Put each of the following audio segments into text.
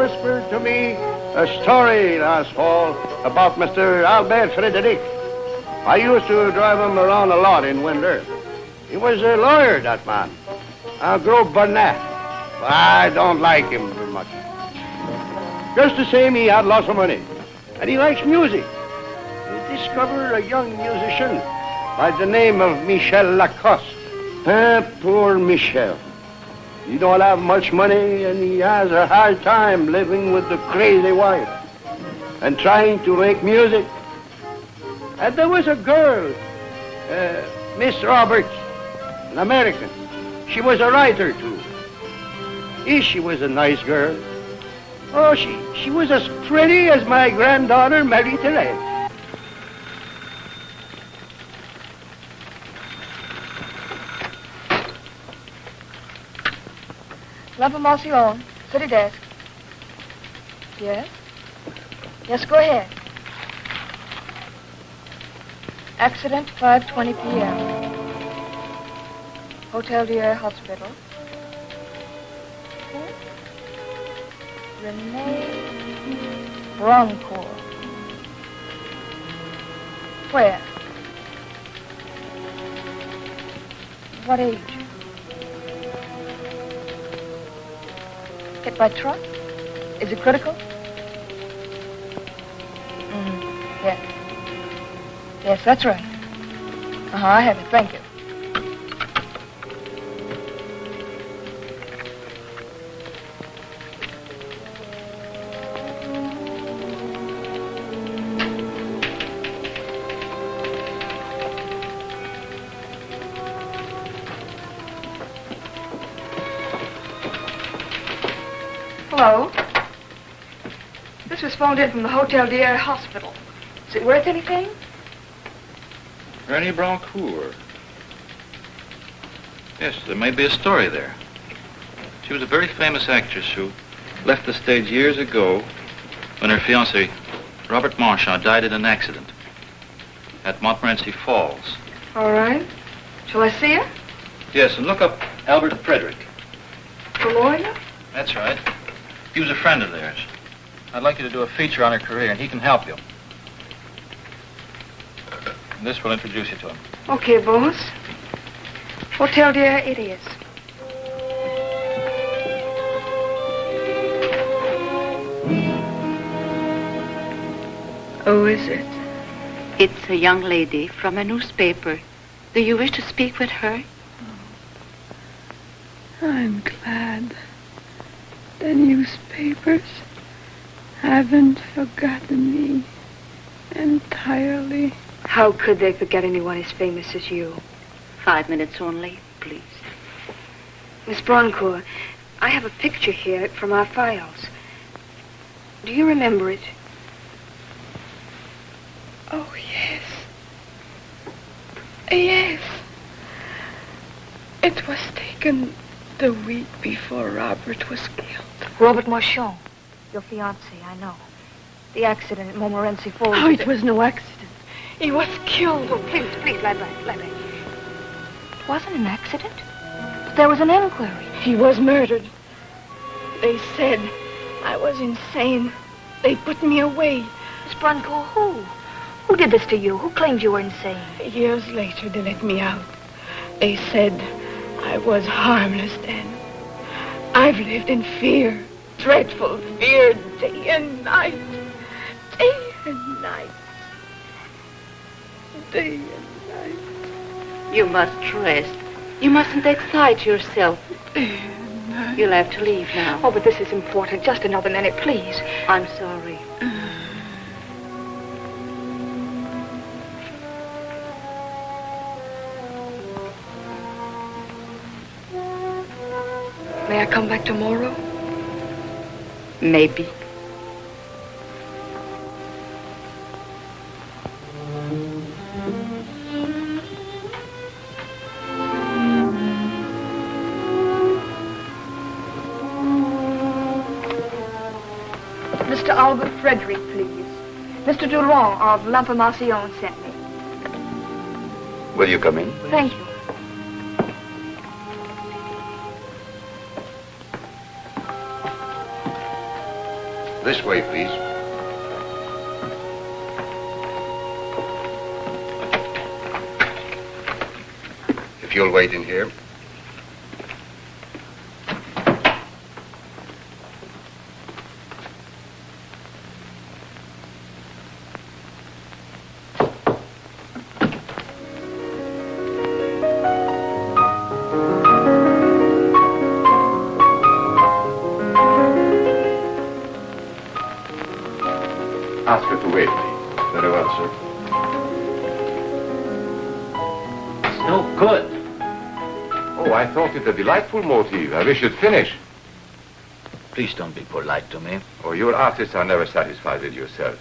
whispered to me a story last fall about Mr. Albert Frédéric. I used to drive him around a lot in winter. He was a lawyer, that man. A gros bonnet. I don't like him very much. Just the same, he had lots of money. And he likes music. He discovered a young musician by the name of Michel Lacoste. Poor Michel. He don't have much money, and he has a hard time living with the crazy wife and trying to make music. And there was a girl, Miss Roberts, an American. She was a writer, too. She was a nice girl. Oh, she was as pretty as my granddaughter, Marie-Thérèse. L'information, city desk. Yes? Yes, go ahead. Accident, 5:20 p.m. Hotel Dieu Hospital. Renee Broncourt. Where? What age? Hit by truck? Is it critical? Yes. Yes, that's right. I have it. Thank you. Hello. This was phoned in from the Hotel Dieu Hospital. Is it worth anything? Renee Broncourt. Yes, there may be a story there. She was a very famous actress who left the stage years ago when her fiancé, Robert Marchand, died in an accident at Montmorency Falls. All right. Shall I see her? Yes, and look up Albert Frédéric. The lawyer? That's right. He was a friend of theirs. I'd like you to do a feature on her career, and he can help you. And this will introduce you to him. Okay, boss. Hotel Dieu it is. Oh, is it? It's a young lady from a newspaper. Do you wish to speak with her? I'm glad. The newspapers haven't forgotten me entirely. How could they forget anyone as famous as you? 5 minutes only, please. Miss Broncourt, I have a picture here from our files. Do you remember it? Oh, yes. Yes. It was taken the week before Robert was killed. Robert Marchand, your fiancé, I know. The accident at Montmorency Falls. Oh, it was no accident. He was killed. Oh, please, lie back. It wasn't an accident. But there was an inquiry. He was murdered. They said I was insane. They put me away. Miss Broncourt, who? Who did this to you? Who claimed you were insane? Years later, they let me out. They said I was harmless then. I've lived in fear, dreadful fear, day and night. Day and night. Day and night. You must rest. You mustn't excite yourself. Day and night. You'll have to leave now. Oh, but this is important. Just another minute, please. I'm sorry. May I come back tomorrow? Maybe. Mr. Albert Frédéric, please. Mr. Dulon of L'Information sent me. Will you come in? Thank you. This way, please. If you'll wait in here. Ask her to wait, please. Very well, sir. It's no good. Oh, I thought it a delightful motif. I wish you'd finish. Please don't be polite to me. Oh, your artists are never satisfied with yourselves.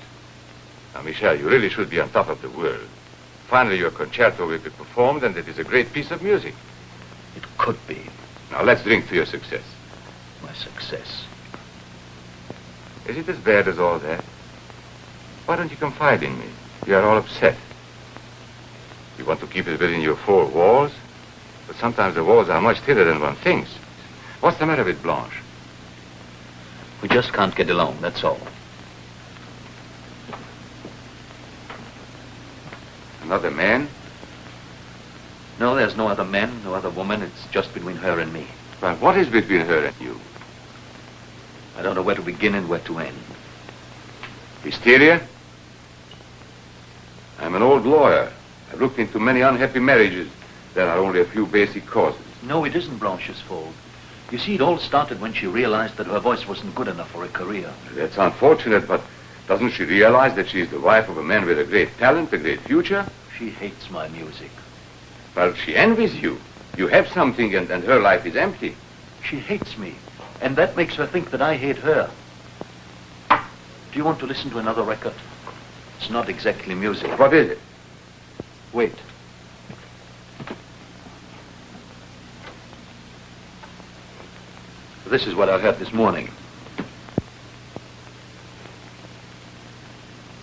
Now, Michel, you really should be on top of the world. Finally, your concerto will be performed, and it is a great piece of music. It could be. Now, let's drink to your success. My success. Is it as bad as all that? Why don't you confide in me? You are all upset. You want to keep it within your four walls? But sometimes the walls are much thinner than one thinks. What's the matter with Blanche? We just can't get along, that's all. Another man? No, there's no other man, no other woman. It's just between her and me. Well, what is between her and you? I don't know where to begin and where to end. Hysteria? I'm an old lawyer. I've looked into many unhappy marriages. There are only a few basic causes. No, it isn't Blanche's fault. You see, it all started when she realized that her voice wasn't good enough for a career. That's unfortunate, but doesn't she realize that she's the wife of a man with a great talent, a great future? She hates my music. Well, she envies you. You have something, and her life is empty. She hates me, and that makes her think that I hate her. Do you want to listen to another record? It's not exactly music. What is it? Wait. This is what I heard this morning.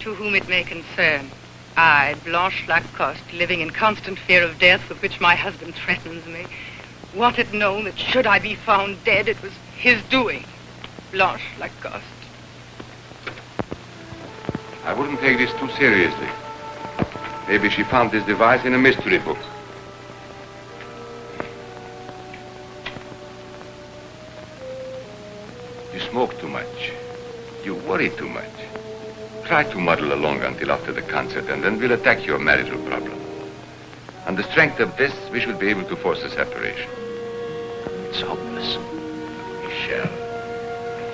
To whom it may concern, I, Blanche Lacoste, living in constant fear of death with which my husband threatens me, wanted known that should I be found dead, it was his doing. Blanche Lacoste. I wouldn't take this too seriously. Maybe she found this device in a mystery book. You smoke too much. You worry too much. Try to muddle along until after the concert, and then we'll attack your marital problem. On the strength of this, we should be able to force a separation. It's hopeless. Michel,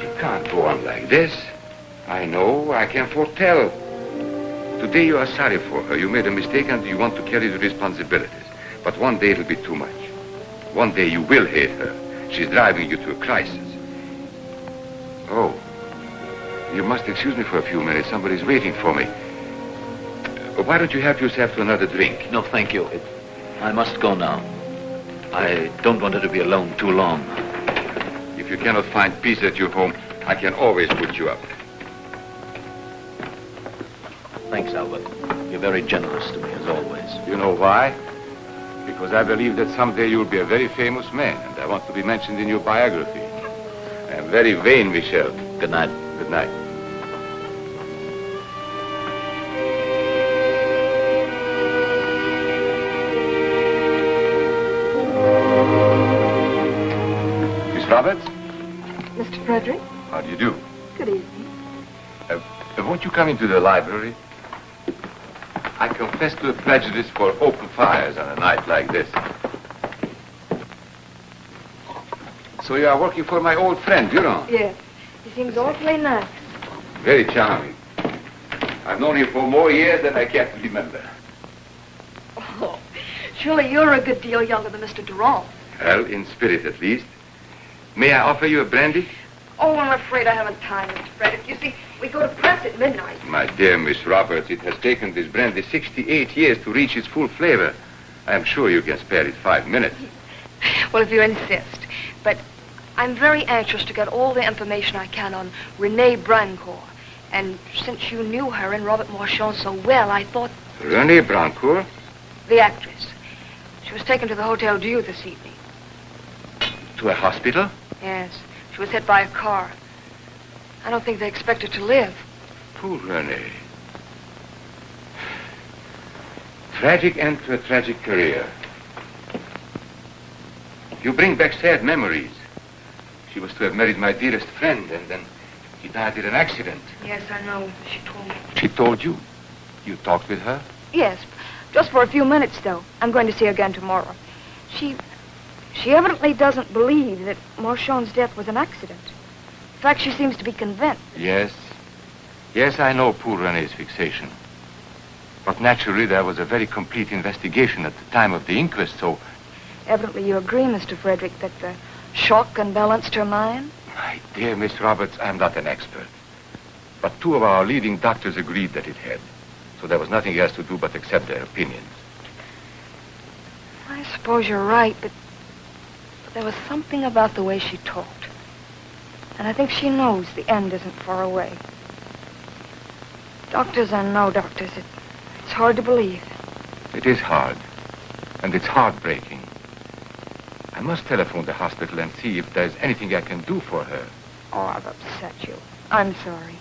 you can't go on like this. I know, I can foretell. Today you are sorry for her. You made a mistake and you want to carry the responsibilities. But one day it'll be too much. One day you will hate her. She's driving you to a crisis. Oh, you must excuse me for a few minutes. Somebody's waiting for me. Why don't you help yourself to another drink? No, thank you. I must go now. I don't want her to be alone too long. If you cannot find peace at your home, I can always put you up. Thanks, Albert. You're very generous to me, as always. You know why? Because I believe that someday you'll be a very famous man, and I want to be mentioned in your biography. I am very vain, Michel. Good night. Good night. Miss Roberts? Mr. Frederick, How do you do? good evening. Won't you come into the library? I confess to a prejudice for open fires on a night like this. So you are working for my old friend, Durand? Yes, he seems awfully nice. Very charming. I've known him for more years than I care to remember. Oh, surely you're a good deal younger than Mr. Durand. Well, in spirit at least. May I offer you a brandy? Oh, I'm afraid I haven't time, Mr. Frederick. You see, we go to press at midnight. My dear Miss Roberts, it has taken this brandy 68 years to reach its full flavor. I am sure you can spare it 5 minutes. Well, if you insist. But I'm very anxious to get all the information I can on Renée Brancourt. And since you knew her and Robert Marchand so well, I thought... Renée Brancourt? The actress. She was taken to the Hotel Dieu this evening. To a hospital? Yes. She was hit by a car. I don't think they expect her to live. Poor Renee. Tragic end to a tragic career. You bring back sad memories. She was to have married my dearest friend, and then he died in an accident. Yes, I know. She told me. She told you? You talked with her? Yes, just for a few minutes, though. I'm going to see her again tomorrow. She evidently doesn't believe that Marchand's death was an accident. In fact, she seems to be convinced. Yes. Yes, I know poor Renee's fixation. But naturally, there was a very complete investigation at the time of the inquest, so... Evidently, you agree, Mr. Frederick, that the shock unbalanced her mind? My dear Miss Roberts, I'm not an expert. But 2 of our leading doctors agreed that it had. So there was nothing else to do but accept their opinions. I suppose you're right, but there was something about the way she talked. And I think she knows the end isn't far away. Doctors are no doctors. It's hard to believe. It is hard. And it's heartbreaking. I must telephone the hospital and see if there's anything I can do for her. Oh, I've upset you. I'm sorry.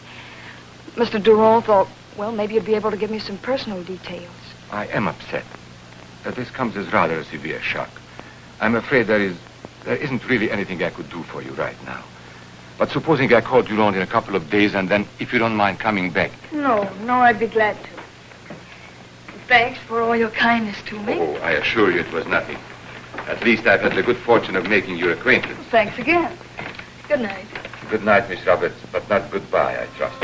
Mr. Durand thought, well, maybe you'd be able to give me some personal details. I am upset. This comes as rather a severe shock. I'm afraid there isn't really anything I could do for you right now. But supposing I call Durand in a couple of days, and then, if you don't mind coming back. No, I'd be glad to. Thanks for all your kindness to me. Oh, I assure you it was nothing. At least I've had the good fortune of making your acquaintance. Thanks again. Good night. Good night, Miss Roberts, but not goodbye, I trust.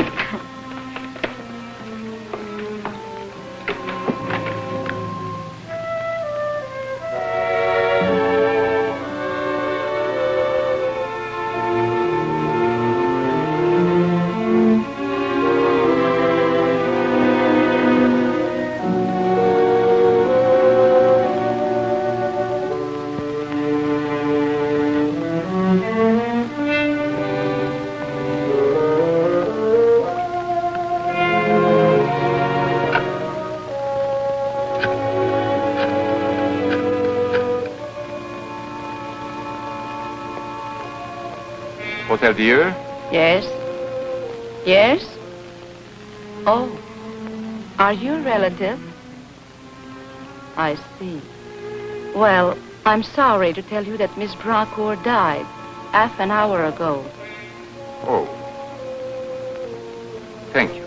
Hotel Dieu? Yes? Yes? Oh, are you a relative? I see. Well, I'm sorry to tell you that Miss Drancourt died half an hour ago. Oh. Thank you.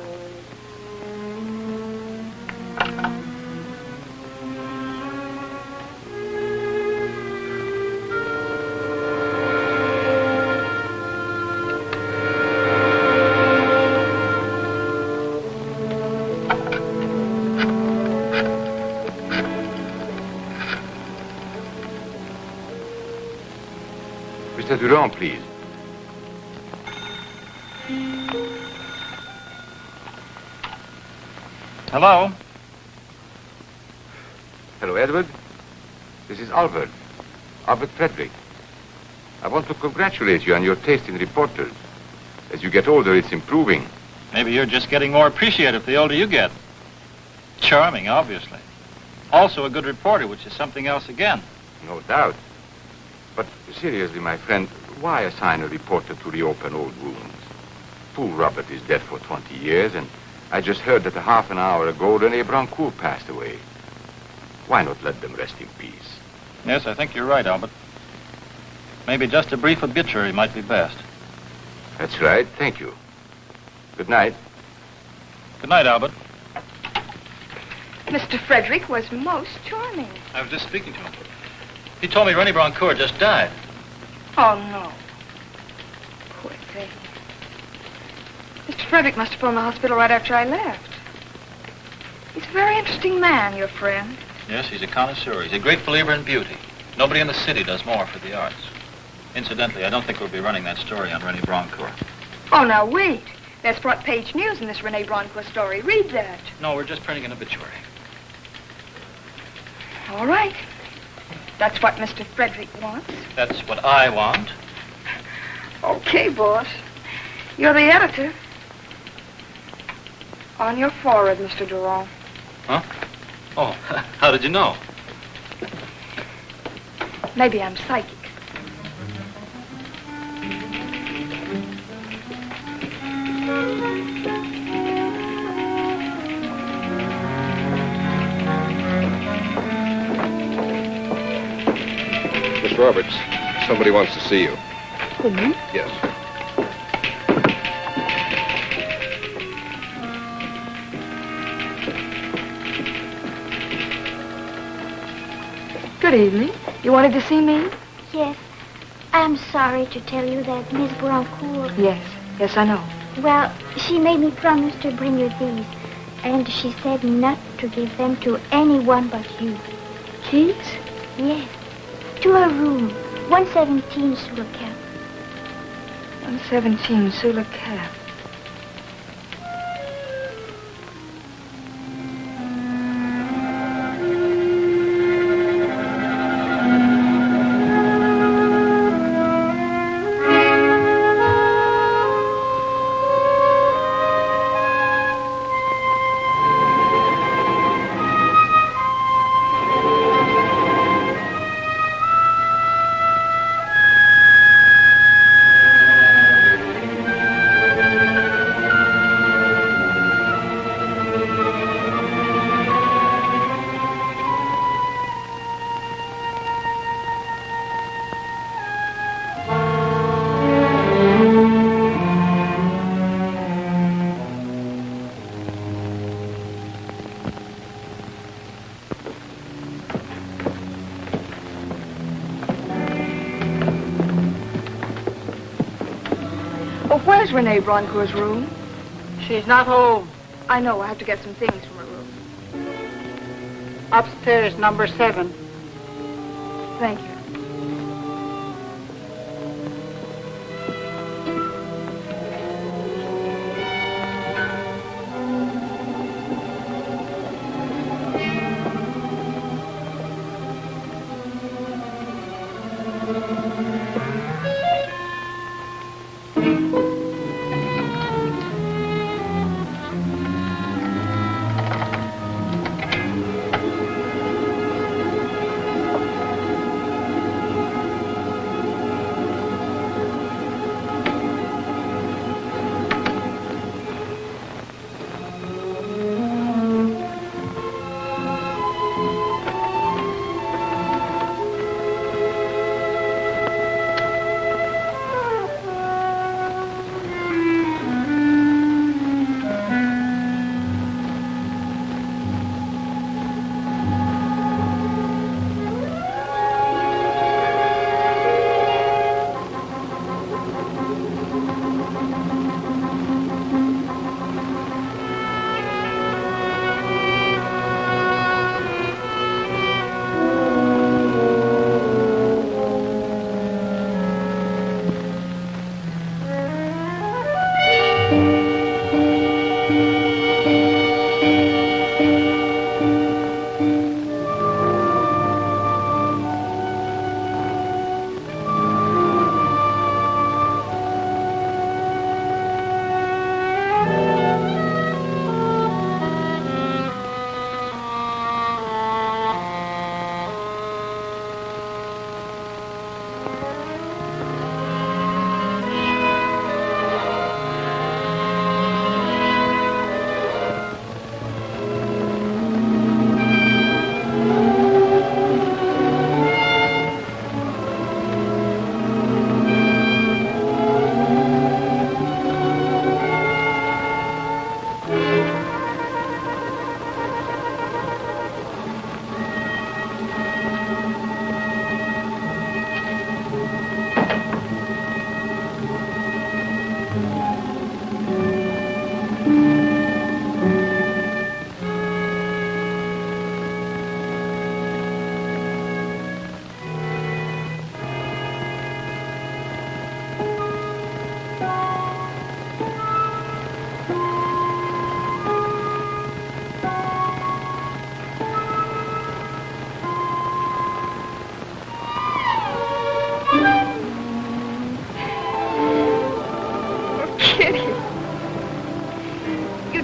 Mr. Durand, please. Hello? Hello, Edward. This is Albert Frederick. I want to congratulate you on your taste in reporters. As you get older, it's improving. Maybe you're just getting more appreciative the older you get. Charming, obviously. Also a good reporter, which is something else again. No doubt. But seriously, my friend, why assign a reporter to reopen old wounds? Poor Robert is dead for 20 years, and I just heard that a half an hour ago, René Brancourt passed away. Why not let them rest in peace? Yes, I think you're right, Albert. Maybe just a brief obituary might be best. That's right. Thank you. Good night. Good night, Albert. Mr. Frederick was most charming. I was just speaking to him. He told me René Brancourt just died. Oh, no. Poor thing. Mr. Frederick must have phoned the hospital right after I left. He's a very interesting man, your friend. Yes, he's a connoisseur. He's a great believer in beauty. Nobody in the city does more for the arts. Incidentally, I don't think we'll be running that story on René Brancourt. Oh, now wait. There's front page news in this René Brancourt story. Read that. No, we're just printing an obituary. All right. That's what Mr. Frederick wants. That's what I want. Okay, boss. You're the editor. On your forehead, Mr. Durand. Huh? Oh, how did you know? Maybe I'm psychic. Roberts. Somebody wants to see you. Me? Yes. Good evening. You wanted to see me? Yes. I'm sorry to tell you that Miss Broncourt... Yes, I know. Well, she made me promise to bring you these. And she said not to give them to anyone but you. Keys? Yes. To her room. 117 sous le cap. 117 sous le cap. Where's Renee Broncourt's room? She's not home. I know. I have to get some things from her room. Upstairs, number 7. Thank you.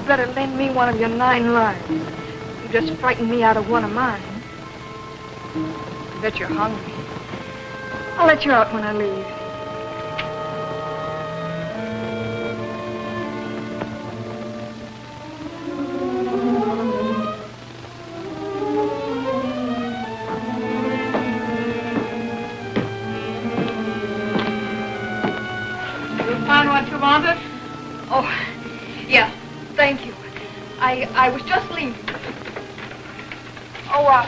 Better lend me one of your 9 lives. You just frightened me out of one of mine. I bet you're hungry. I'll let you out when I leave. thank you. I was just leaving. Oh,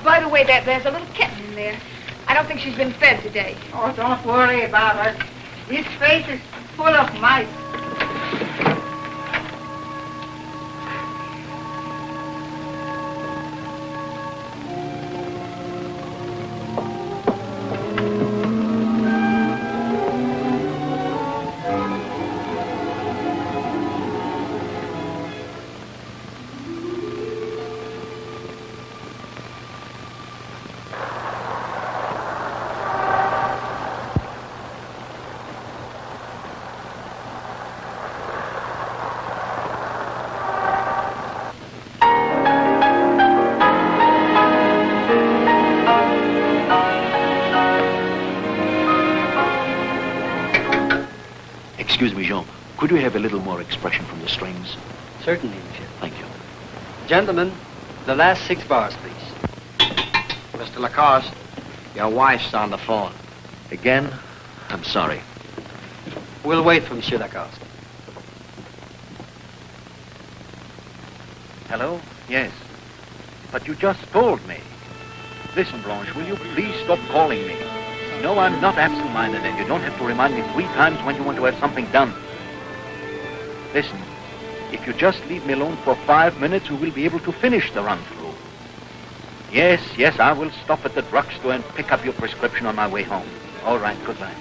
by the way, there's a little kitten in there. I don't think she's been fed today. Oh, don't worry about her. His face is full of mice. Excuse me, Jean. Could we have a little more expression from the strings? Certainly, monsieur. Thank you. Gentlemen, the last 6 bars, please. Mr. Lacoste, your wife's on the phone. Again? I'm sorry. We'll wait for Monsieur Lacoste. Hello? Yes. But you just told me. Listen, Blanche, will you please stop calling me? No, I'm not absent-minded, and you don't have to remind me 3 times when you want to have something done. Listen, if you just leave me alone for 5 minutes, we will be able to finish the run-through. Yes, I will stop at the drugstore and pick up your prescription on my way home. All right, goodbye.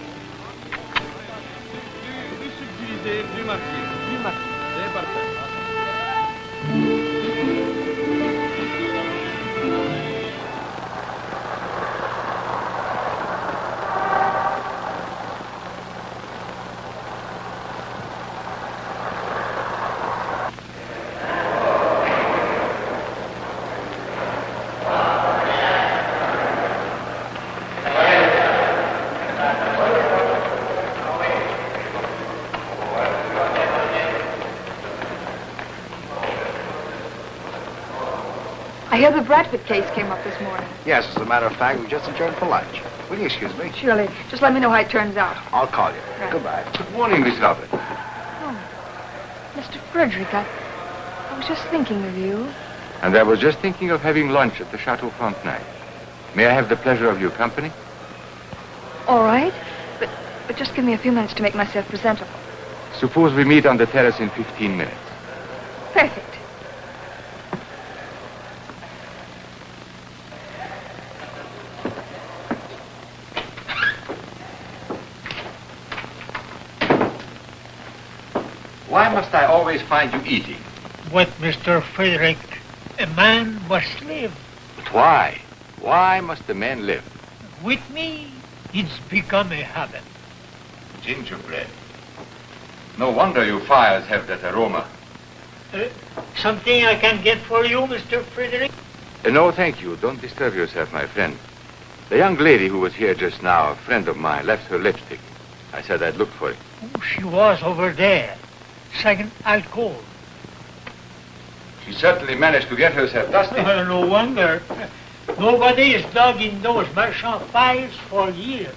I hear the Bradford case came up this morning. Yes, as a matter of fact, we just adjourned for lunch. Will you excuse me? Surely. Just let me know how it turns out. I'll call you. Right. Goodbye. Good morning, Miss Robert. Oh, Mr. Frederick, I was just thinking of you. And I was just thinking of having lunch at the Chateau Frontenac. May I have the pleasure of your company? All right, but just give me a few minutes to make myself presentable. Suppose we meet on the terrace in 15 minutes. Perfect. Why must I always find you eating? But, Mr. Frederick, a man must live. But why? Why must the man live? With me, it's become a habit. Gingerbread. No wonder your fires have that aroma. Something I can get for you, Mr. Frederick? No, thank you. Don't disturb yourself, my friend. The young lady who was here just now, a friend of mine, left her lipstick. I said I'd look for it. Oh, she was over there. Second alcohol. She certainly managed to get herself dusty. No wonder. Nobody is dug in those merchant files for years.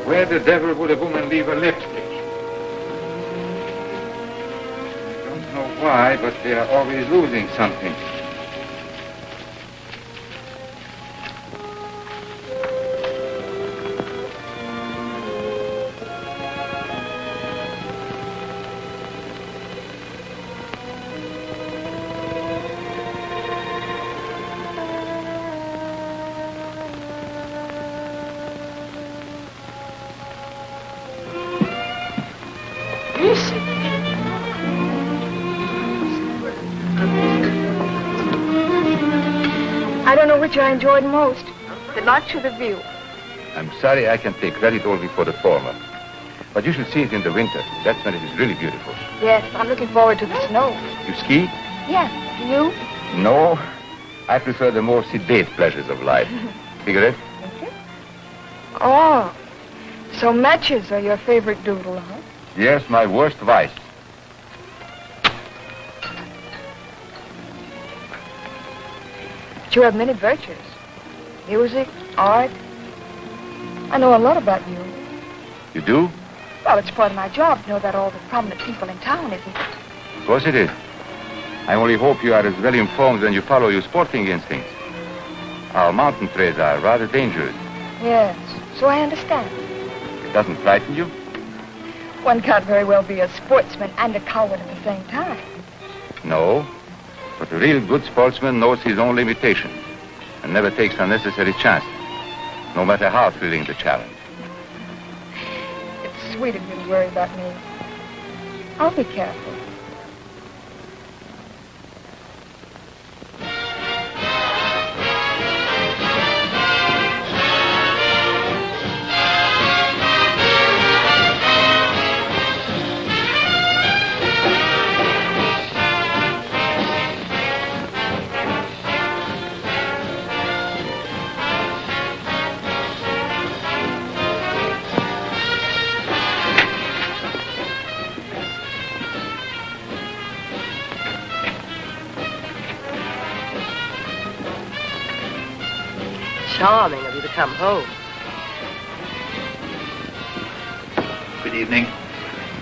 Where the devil would a woman leave her lipstick? I don't know why, but they are always losing something. I don't know which I enjoyed most, the lunch or the view. I'm sorry I can take credit only for the former. But you should see it in the winter. That's when it is really beautiful. Yes, I'm looking forward to the snow. You ski? Yes, do you? No. I prefer the more sedate pleasures of life. Cigarette? Oh, so matches are your favorite doodle, huh? Yes, my worst vice. But you have many virtues. Music, art. I know a lot about you. You do? Well, it's part of my job to know about all the prominent people in town, isn't it? Of course it is. I only hope you are as well informed when you follow your sporting instincts. Our mountain trails are rather dangerous. Yes, so I understand. It doesn't frighten you? One can't very well be a sportsman and a coward at the same time. No. But a real good sportsman knows his own limitations and never takes unnecessary chances, no matter how thrilling the challenge. It's sweet of you to worry about me. I'll be careful. Charming of you to come home. Good evening.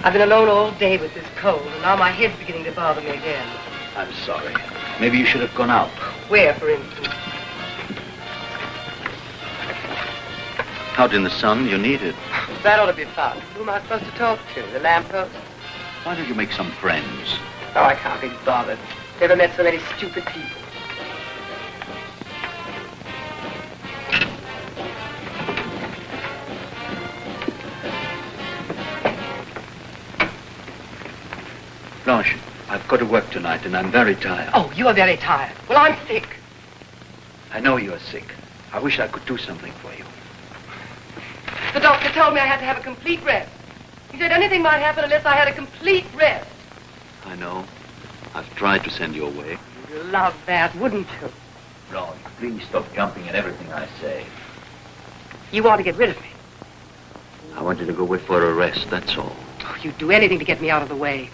I've been alone all day with this cold, and now my head's beginning to bother me again. I'm sorry. Maybe you should have gone out. Where, for instance? Out in the sun, you need it. That ought to be fun. Who am I supposed to talk to? The lamppost? Why don't you make some friends? Oh, I can't be bothered. Never met so many stupid people. Blanche, I've got to work tonight, and I'm very tired. Oh, you are very tired. Well, I'm sick. I know you're sick. I wish I could do something for you. The doctor told me I had to have a complete rest. He said anything might happen unless I had a complete rest. I know. I've tried to send you away. You'd love that, wouldn't you? Blanche, please stop jumping at everything I say. You want to get rid of me. I want you to go away for a rest, that's all. Oh, you'd do anything to get me out of the way.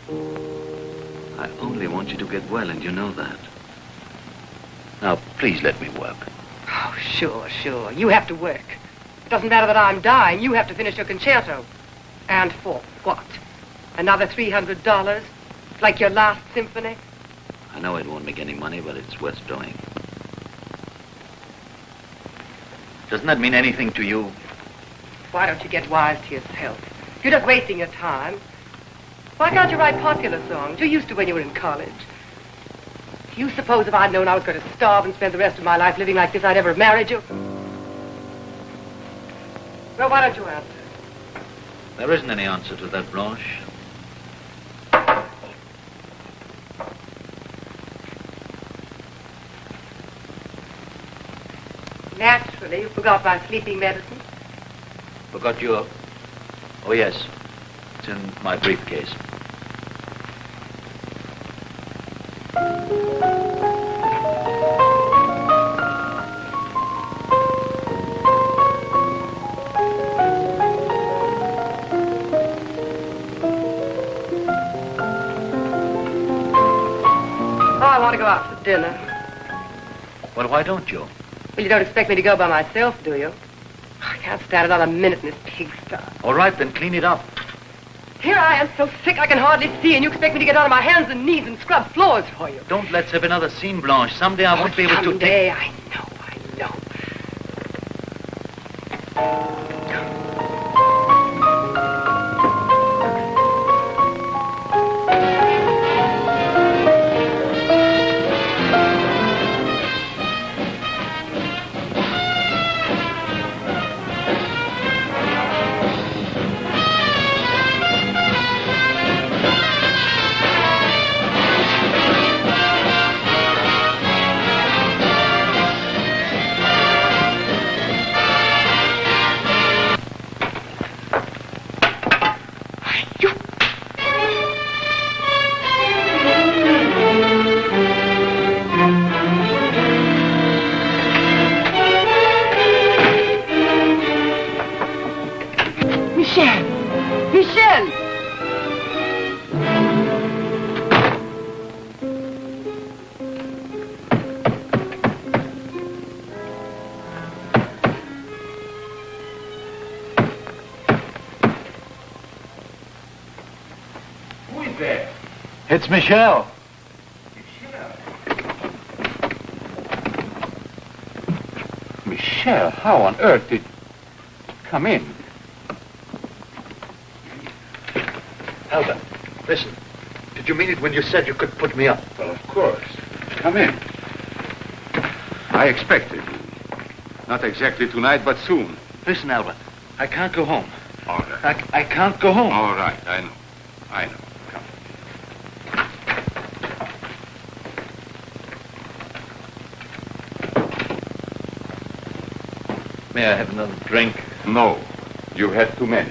I only want you to get well, and you know that. Now, please let me work. Oh, sure. You have to work. It doesn't matter that I'm dying. You have to finish your concerto. And for what? Another $300? Like your last symphony? I know it won't make any money, but it's worth doing. Doesn't that mean anything to you? Why don't you get wise to yourself? You're just wasting your time. Why can't you write popular songs? You used to when you were in college. Do you suppose if I'd known I was going to starve and spend the rest of my life living like this, I'd ever have married you? Well, why don't you answer? There isn't any answer to that, Blanche. Naturally, you forgot my sleeping medicine. Forgot your... Oh, yes. It's in my briefcase. I want to go out for dinner. Well, why don't you? Well, you don't expect me to go by myself, do you? I can't stand another minute in this pigsty. All right, then clean it up. Here I am so sick I can hardly see, and you expect me to get on my hands and knees and scrub floors for you. Don't let's have another scene, Blanche. Someday I won't be able to take... I know. Who's there? It's Michelle. Michelle, how on earth did... Come in. Albert, listen. Did you mean it when you said you could put me up? Well, of course. Come in. I expected you. Not exactly tonight, but soon. Listen, Albert. I can't go home. All right. I can't go home. All right, I know. I know. Come. May I have another drink? No. You've had too many.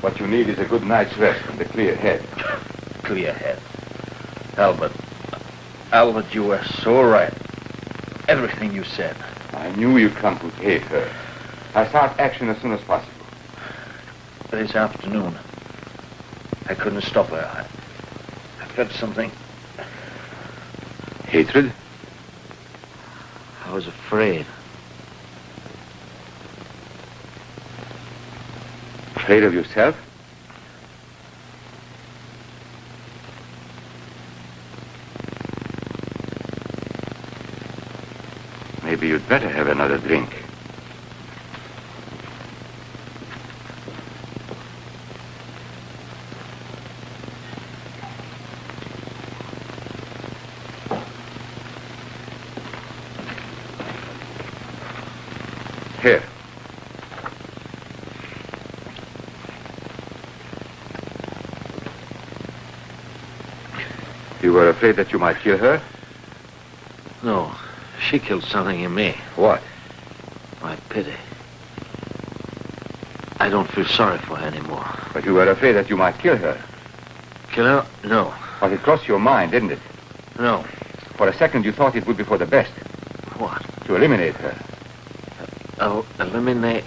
What you need is a good night's rest and a clear head. Clear head. Albert, you were so right. Everything you said. I knew you come to hate her. I start action as soon as possible. This afternoon, I couldn't stop her. I felt something. Hatred? I was afraid. Afraid of yourself? Maybe you'd better have another drink. Here. You were afraid that you might kill her? No, she killed something in me. What? My pity. I don't feel sorry for her anymore. But you were afraid that you might kill her. Kill her? No. But it crossed your mind, didn't it? No. For a second you thought it would be for the best. What? To eliminate her. Eliminate.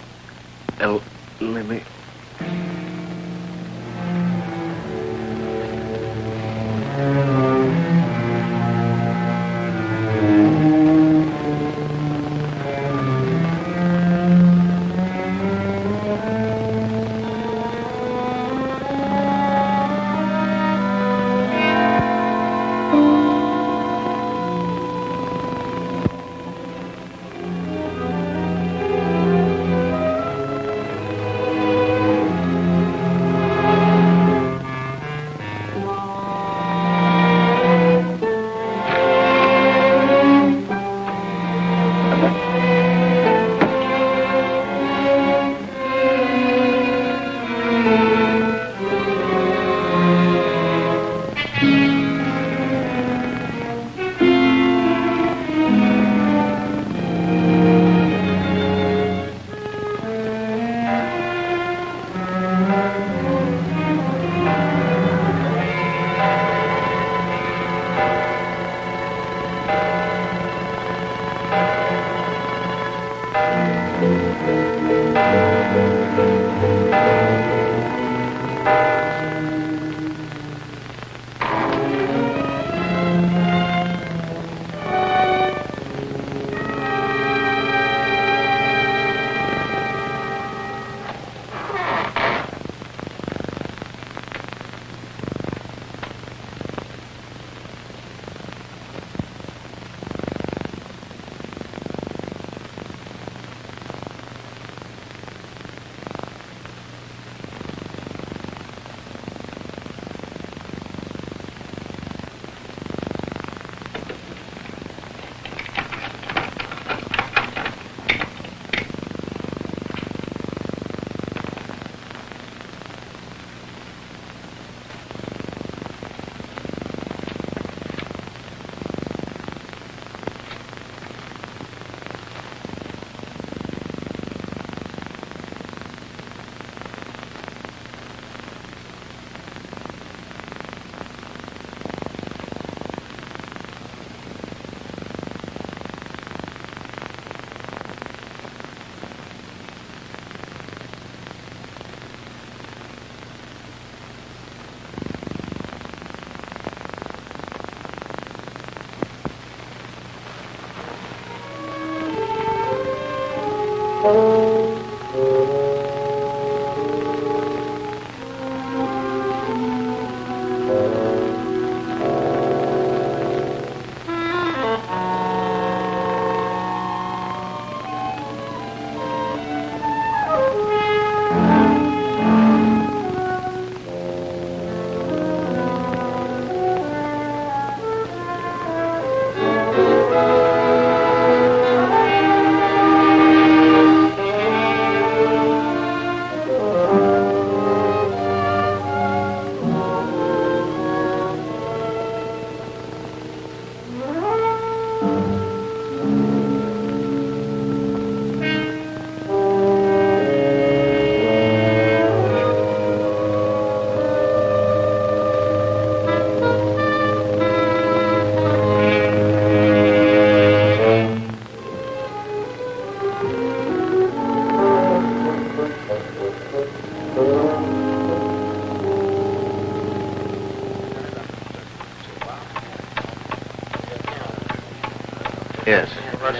Yes.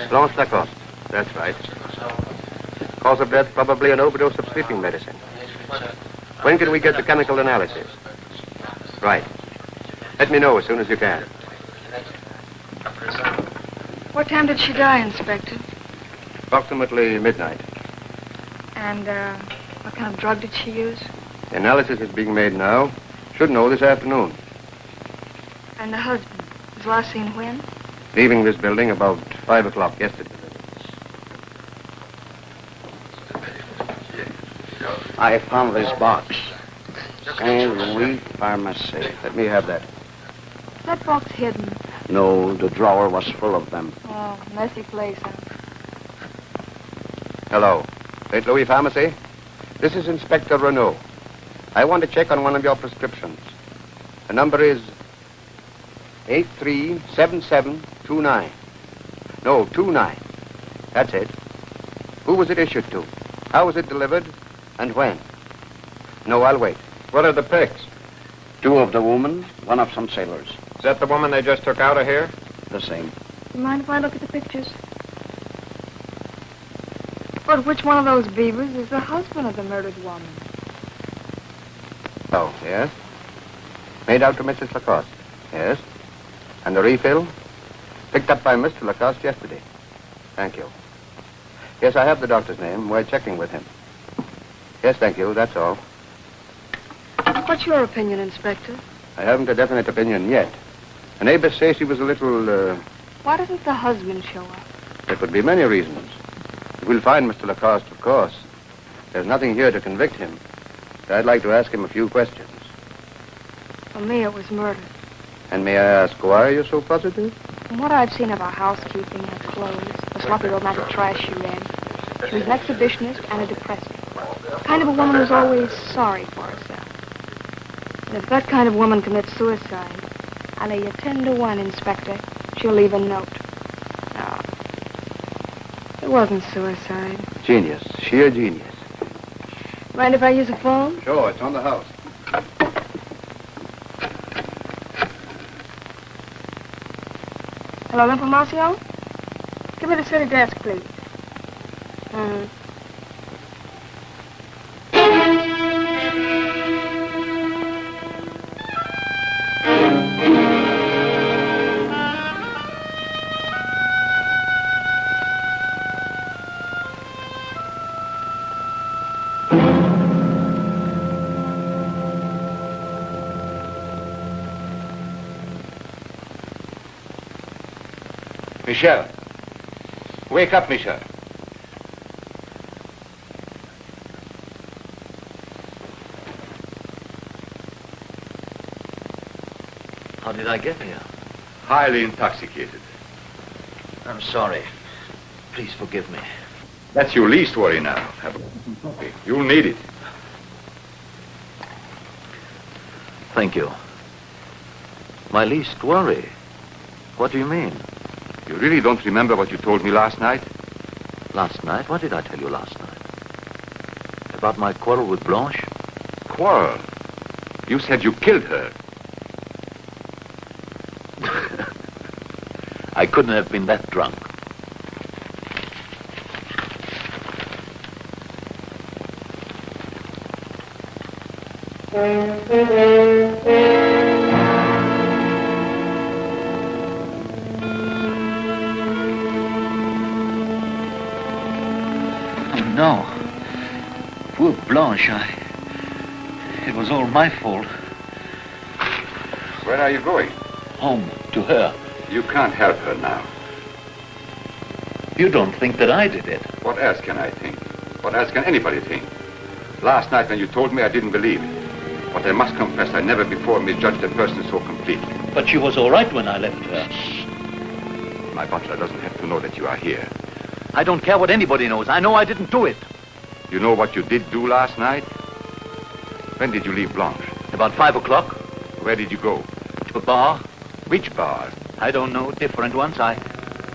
Blanche Lacoste. That's right. Cause of death, probably an overdose of sleeping medicine. When can we get the chemical analysis? Right. Let me know as soon as you can. What time did she die, Inspector? Approximately midnight. And, what kind of drug did she use? The analysis is being made now. Should know this afternoon. And the husband was last seen when? Leaving this building about 5 o'clock yesterday. I found this box. Saint Louis Pharmacy. Let me have that. Is that box hidden? No, the drawer was full of them. Oh, messy place, huh? Hello. St. Louis Pharmacy? This is Inspector Renault. I want to check on one of your prescriptions. The number is 837729. No, 29. That's it. Who was it issued to? How was it delivered? And when? No, I'll wait. What are the pics? 2 of the women, 1 of some sailors. Is that the woman they just took out of here? The same. You mind if I look at the pictures? But which one of those beavers is the husband of the murdered woman? Oh, yes? Made out to Mrs. Lacoste. Yes. And the refill? Picked up by Mr. Lacoste yesterday. Thank you. Yes, I have the doctor's name. We're checking with him. Yes, thank you. That's all. What's your opinion, Inspector? I haven't a definite opinion yet. The neighbors say she was a little, Why doesn't the husband show up? There could be many reasons. We'll find Mr. Lacoste, of course. There's nothing here to convict him. But I'd like to ask him a few questions. For me, it was murder. And may I ask why you're so positive? From what I've seen of her housekeeping, her clothes, the sloppy romantic trash she ran, she was an exhibitionist and a depressant. The kind of a woman who's always sorry for herself. And if that kind of woman commits suicide, I lay you 10 to 1, Inspector, she'll leave a note. No, it wasn't suicide. Genius. Sheer genius. Mind if I use a phone? Sure, it's on the house. Hello, Information? Give me the city desk, please. Michel. Wake up, Michel. How did I get here? Highly intoxicated. I'm sorry. Please forgive me. That's your least worry now. Have a coffee. You'll need it. Thank you. My least worry? What do you mean? You really don't remember what you told me last night? Last night? What did I tell you last night? About my quarrel with Blanche? Quarrel? You said you killed her. I couldn't have been that drunk. No. Poor Blanche, it was all my fault. Where are you going? Home, to her. You can't help her now. You don't think that I did it? What else can I think? What else can anybody think? Last night when you told me, I didn't believe it. But I must confess, I never before misjudged a person so completely. But she was all right when I left her. My butler doesn't have to know that you are here. I don't care what anybody knows. I know I didn't do it. You know what you did do last night? When did you leave Blanche? About 5 o'clock. Where did you go? To a bar. Which bar? I don't know. Different ones.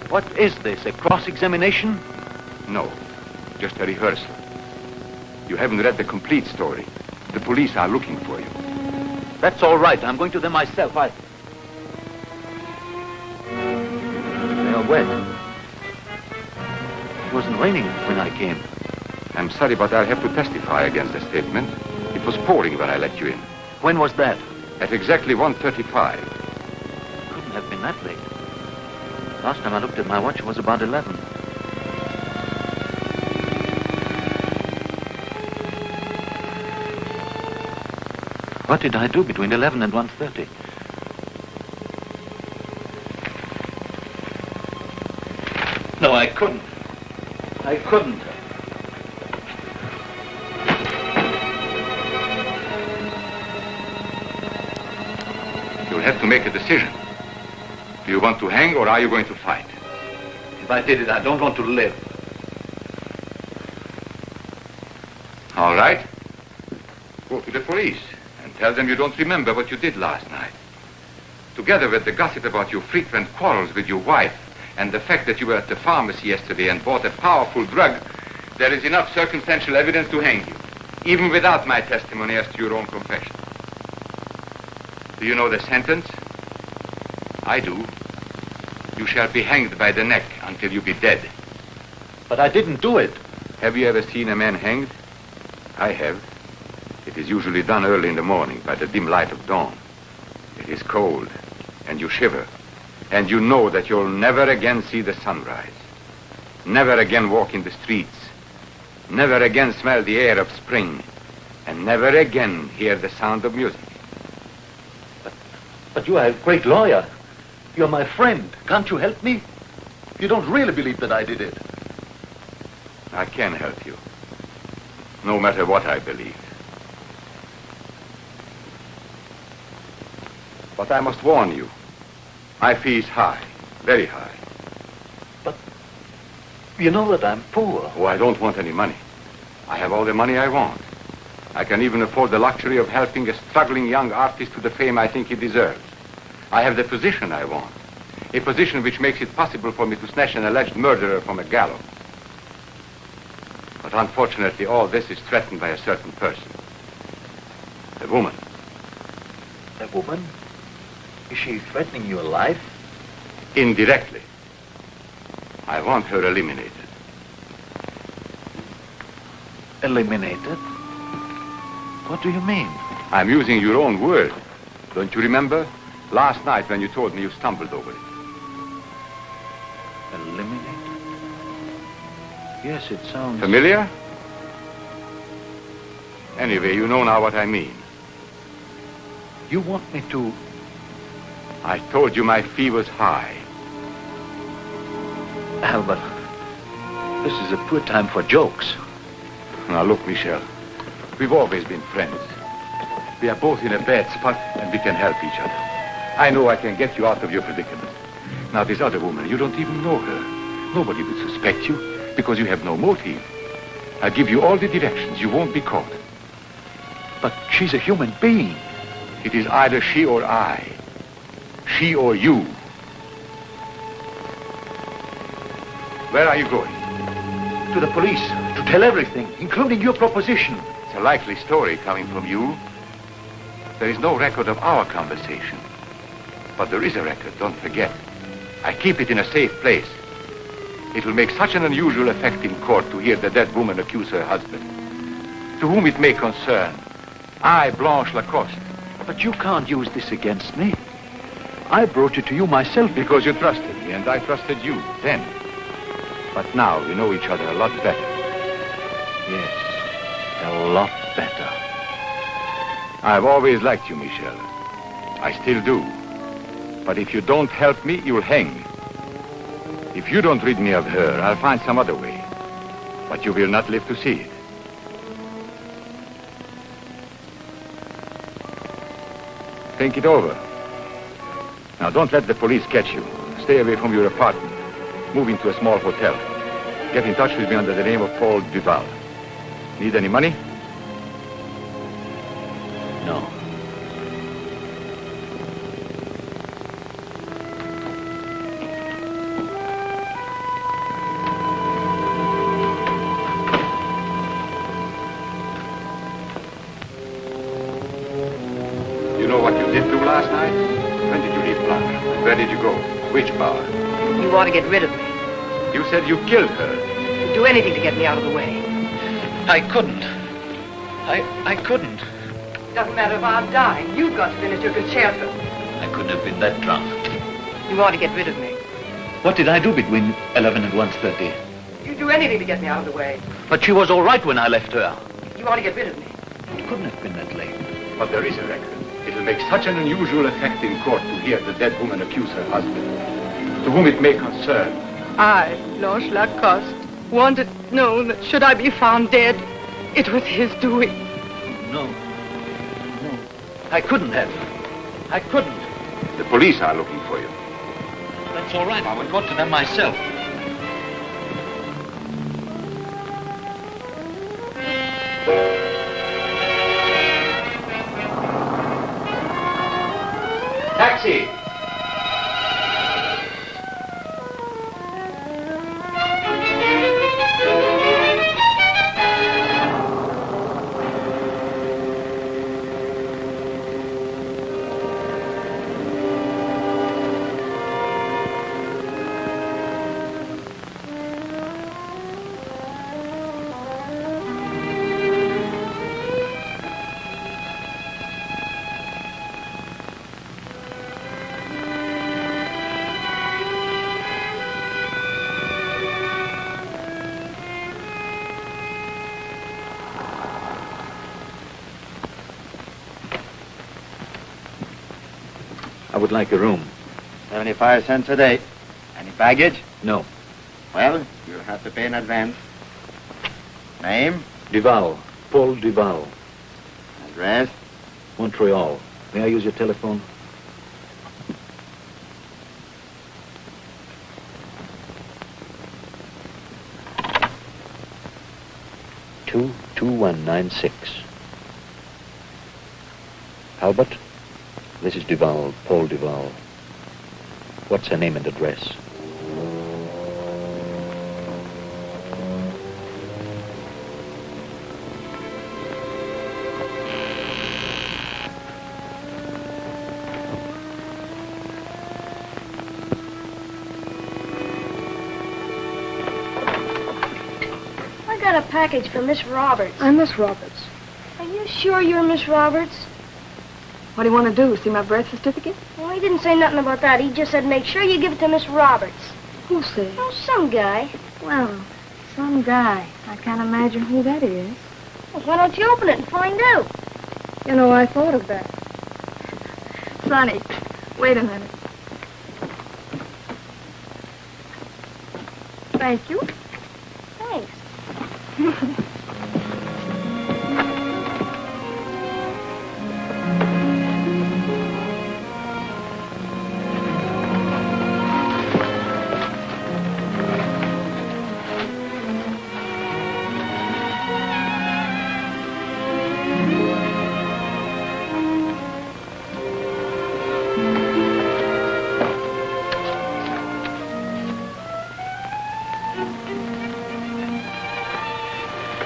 What is this? A cross-examination? No. Just a rehearsal. You haven't read the complete story. The police are looking for you. That's all right. I'm going to them myself. They are wet. wasn't raining when I came. I'm sorry, but I'll have to testify against the statement. It was pouring when I let you in. When was that? At exactly 1:35. Couldn't have been that late. Last time I looked at my watch, it was about 11. What did I do between 11 and 1:30? No, I couldn't. I couldn't. You'll have to make a decision. Do you want to hang or are you going to fight? If I did it, I don't want to live. All right. Go to the police and tell them you don't remember what you did last night. Together with the gossip about your frequent quarrels with your wife and the fact that you were at the pharmacy yesterday and bought a powerful drug, there is enough circumstantial evidence to hang you, even without my testimony as to your own confession. Do you know the sentence? I do. You shall be hanged by the neck until you be dead. But I didn't do it. Have you ever seen a man hanged? I have. It is usually done early in the morning by the dim light of dawn. It is cold, and you shiver, and you know that you'll never again see the sunrise, never again walk in the streets, never again smell the air of spring, and never again hear the sound of music. But you are a great lawyer. You're my friend. Can't you help me? You don't really believe that I did it. I can help you, no matter what I believe. But I must warn you, my fee is high, very high. But you know that I'm poor. Oh, I don't want any money. I have all the money I want. I can even afford the luxury of helping a struggling young artist to the fame I think he deserves. I have the position I want, a position which makes it possible for me to snatch an alleged murderer from a gallows. But unfortunately, all this is threatened by a certain person. A woman. A woman? Is she threatening your life? Indirectly. I want her eliminated. Eliminated? What do you mean? I'm using your own word. Don't you remember? Last night when you told me you stumbled over it. Eliminated? Yes, it sounds... Familiar? Anyway, you know now what I mean. You want me to... I told you my fee was high. Albert, this is a poor time for jokes. Now look, Michel, we've always been friends. We are both in a bad spot and we can help each other. I know I can get you out of your predicament. Now this other woman, you don't even know her. Nobody would suspect you because you have no motive. I'll give you all the directions. You won't be caught. But she's a human being. It is either she or I. She or you. Where are you going? To the police, to tell everything, including your proposition. It's a likely story coming from you. There is no record of our conversation. But there is a record, don't forget. I keep it in a safe place. It will make such an unusual effect in court to hear the dead woman accuse her husband. To whom it may concern, I, Blanche Lacoste. But you can't use this against me. I brought it to you myself. Because you trusted me, and I trusted you then. But now we know each other a lot better. Yes, a lot better. I've always liked you, Michel. I still do. But if you don't help me, you'll hang. If you don't rid me of her, I'll find some other way. But you will not live to see it. Think it over. Now, don't let the police catch you. Stay away from your apartment. Move into a small hotel. Get in touch with me under the name of Paul Duval. Need any money? No. You know what you did do last night? When did you leave Blanche? Where did you go? Which bar? You want to get rid of me. You said you killed her. You'd do anything to get me out of the way. I couldn't. I couldn't. Doesn't matter if I'm dying. You've got to finish your concerto. I couldn't have been that drunk. You want to get rid of me. What did I do between 11 and 1:30? You'd do anything to get me out of the way. But she was all right when I left her. You want to get rid of me. It couldn't have been that late. But there is a record. It will make such an unusual effect in court to hear the dead woman accuse her husband, to whom it may concern. I, Blanche Lacoste, wanted known that should I be found dead, it was his doing. No. I couldn't have. I couldn't. The police are looking for you. That's all right. I will go to them myself. Taxi! I would like a room. 75 cents a day. Any baggage? No. Well, you'll have to pay in advance. Name? Duval. Paul Duval. Address? Montreal. May I use your telephone? Two 2196. Albert? This is Duval, Paul Duval. What's her name and address? I got a package for Miss Roberts. I'm Miss Roberts. Are you sure you're Miss Roberts? What do you want to do? See my birth certificate? Well, he didn't say nothing about that. He just said make sure you give it to Miss Roberts. Who said? Oh, some guy. Well, some guy. I can't imagine who that is. Well, why don't you open it and find out? You know, I thought of that. Sonny, wait a minute. Thank you. Thanks.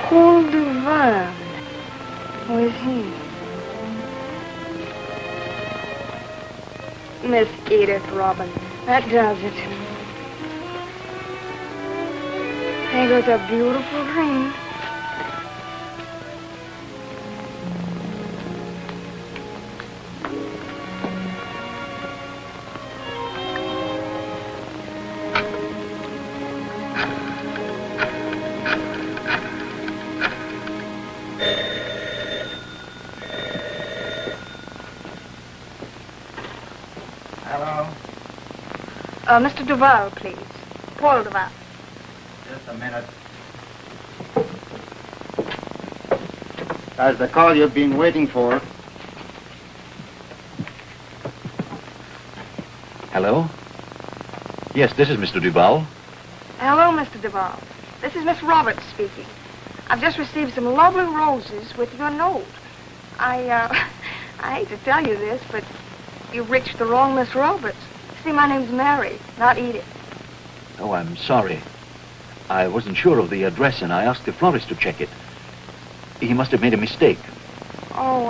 Paul Duval. Who is he? Miss Edith Robbins. That does it. It was a beautiful dream. Mr. Duval, please. Paul Duval. Just a minute. That's the call you've been waiting for. Hello? Yes, this is Mr. Duval. Hello, Mr. Duval. This is Miss Roberts speaking. I've just received some lovely roses with your note. I hate to tell you this, but you've reached the wrong Miss Roberts. See, my name's Mary, not Edith. Oh, I'm sorry. I wasn't sure of the address, and I asked the florist to check it. He must have made a mistake. Oh,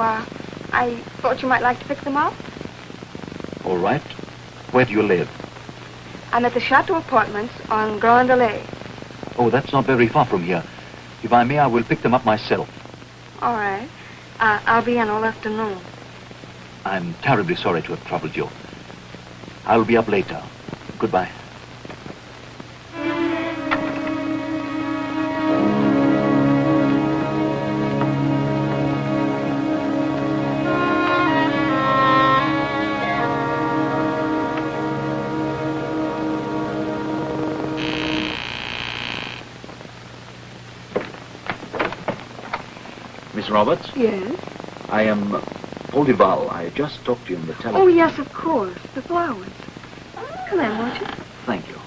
I thought you might like to pick them up. All right. Where do you live? I'm at the Chateau Apartments on Grand Allée. Oh, that's not very far from here. If I may, I will pick them up myself. All right. I'll be in all afternoon. I'm terribly sorry to have troubled you. I'll be up later. Goodbye. Miss Roberts? Yes? I am Paul Duval. I just talked to you on the telephone. Oh, yes, of course. The flowers. Come in, won't you? Thank you.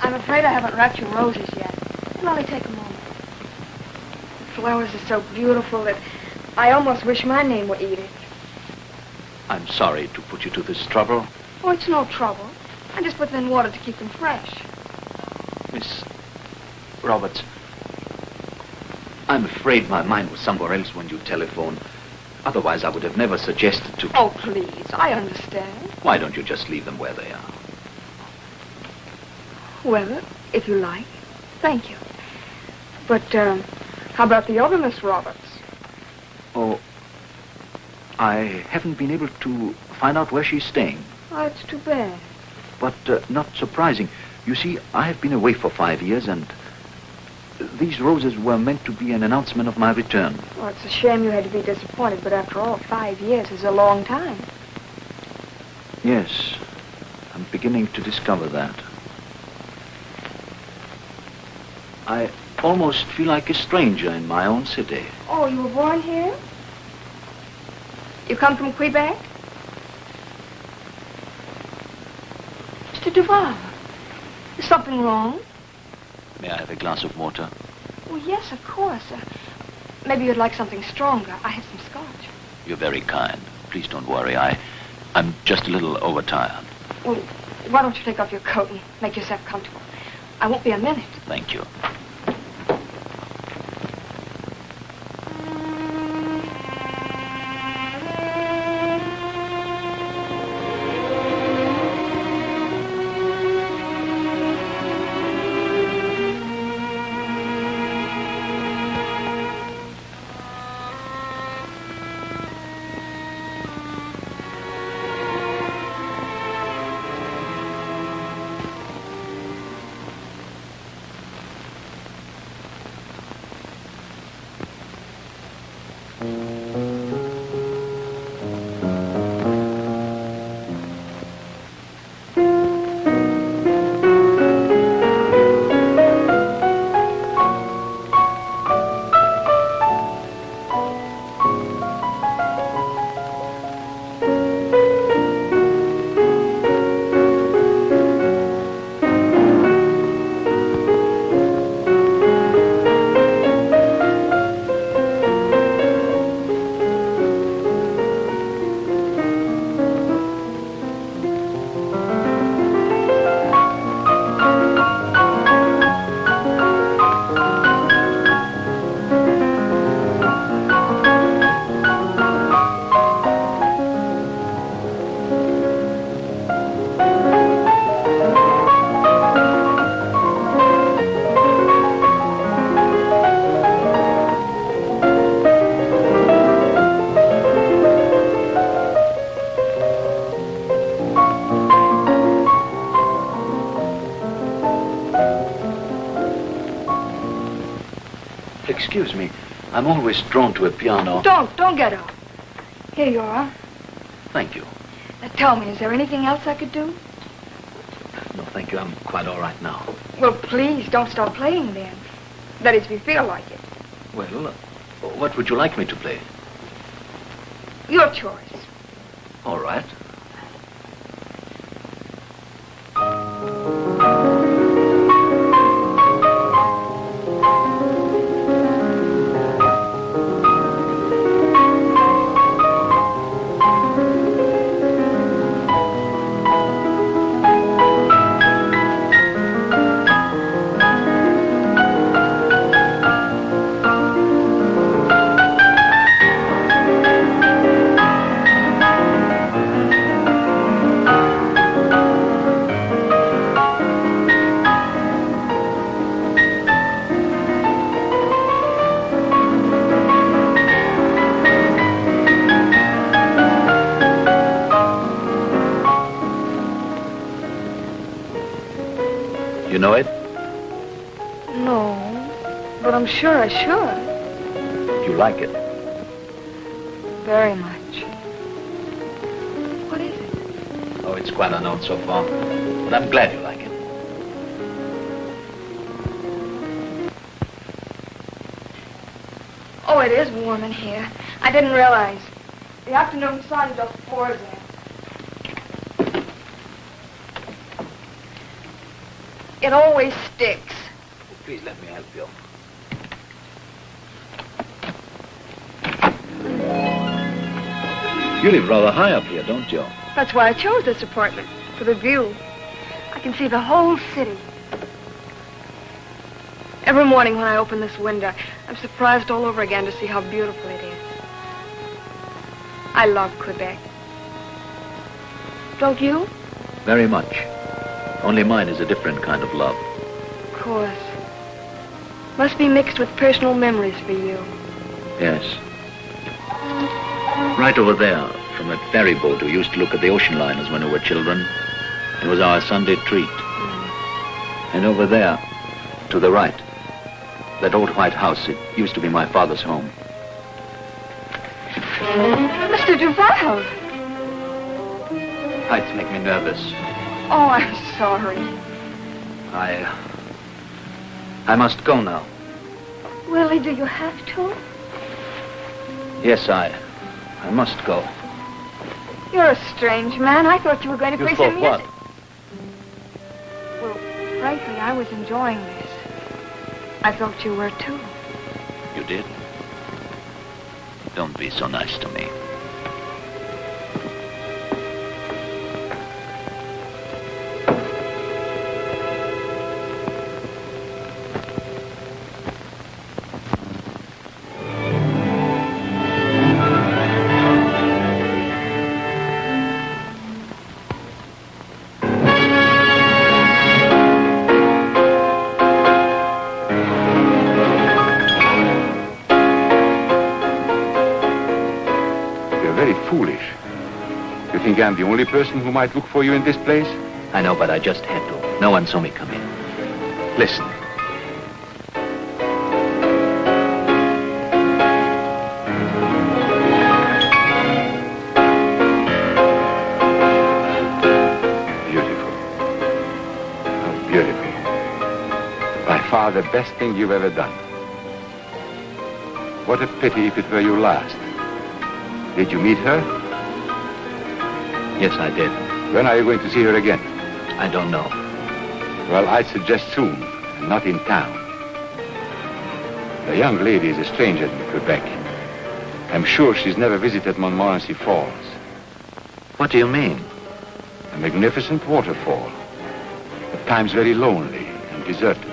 I'm afraid I haven't wrapped your roses yet. It'll only take a moment. Flowers are so beautiful that I almost wish my name were Edith. I'm sorry to put you to this trouble. Oh, it's no trouble. I just put them in water to keep them fresh. Miss Roberts, I'm afraid my mind was somewhere else when you telephoned. Otherwise, I would have never suggested to... Oh, please. I understand. Why don't you just leave them where they are? Well, if you like. Thank you. But, how about the other Miss Roberts? Oh, I haven't been able to find out where she's staying. Oh, it's too bad. But not surprising. You see, I have been away for 5 years, and these roses were meant to be an announcement of my return. Well, it's a shame you had to be disappointed, but after all, 5 years is a long time. Yes, I'm beginning to discover that. I almost feel like a stranger in my own city. Oh, you were born here? You come from Quebec? Mr. Duval, is something wrong? May I have a glass of water? Oh, yes, of course. Maybe you'd like something stronger. I have some scotch. You're very kind. Please don't worry. I'm just a little overtired. Well, why don't you take off your coat and make yourself comfortable? I won't be a minute. Thank you. Excuse me. I'm always drawn to a piano. Don't get up. Here you are. Thank you. Now tell me, is there anything else I could do? No, thank you. I'm quite all right now. Well, please, don't stop playing then. That is, if you feel like it. Well, what would you like me to play? Your choice. All right. I'm sure I should. Do you like it? Very much. What is it? Oh, it's quite unknown so far. But I'm glad you like it. Oh, it is warm in here. I didn't realize. The afternoon sun just pours in. It always sticks. Please let me help you. You live rather high up here, don't you? That's why I chose this apartment, for the view. I can see the whole city. Every morning when I open this window, I'm surprised all over again to see how beautiful it is. I love Quebec. Don't you? Very much. Only mine is a different kind of love. Of course. Must be mixed with personal memories for you. Yes. Right over there, from that ferry boat we used to look at the ocean liners when we were children. It was our Sunday treat. And over there, to the right, that old white house, it used to be my father's home. Mr. Duval! Heights make me nervous. Oh, I'm sorry. I must go now. Willie, do you have to? Yes, I must go. You're a strange man. I thought you were going to play some music. What? Well, frankly, I was enjoying this. I thought you were too. You did? Don't be so nice to me. I'm the only person who might look for you in this place? I know, but I just had to. No one saw me come in. Listen. Beautiful. How beautiful. By far the best thing you've ever done. What a pity if it were your last. Did you meet her? Yes, I did. When are you going to see her again? I don't know. Well, I'd suggest soon, and not in town. The young lady is a stranger in Quebec. I'm sure she's never visited Montmorency Falls. What do you mean? A magnificent waterfall. At times very lonely and deserted.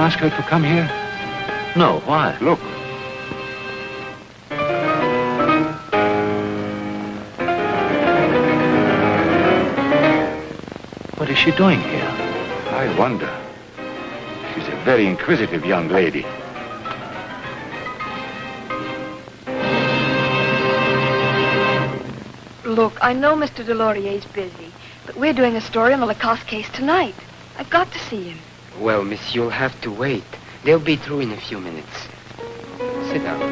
Ask her to come here? No, why? Look. What is she doing here? I wonder. She's a very inquisitive young lady. Look, I know Mr. Delorier's busy, but we're doing a story on the Lacoste case tonight. I've got to see him. Well, miss, you'll have to wait. They'll be through in a few minutes. Sit down.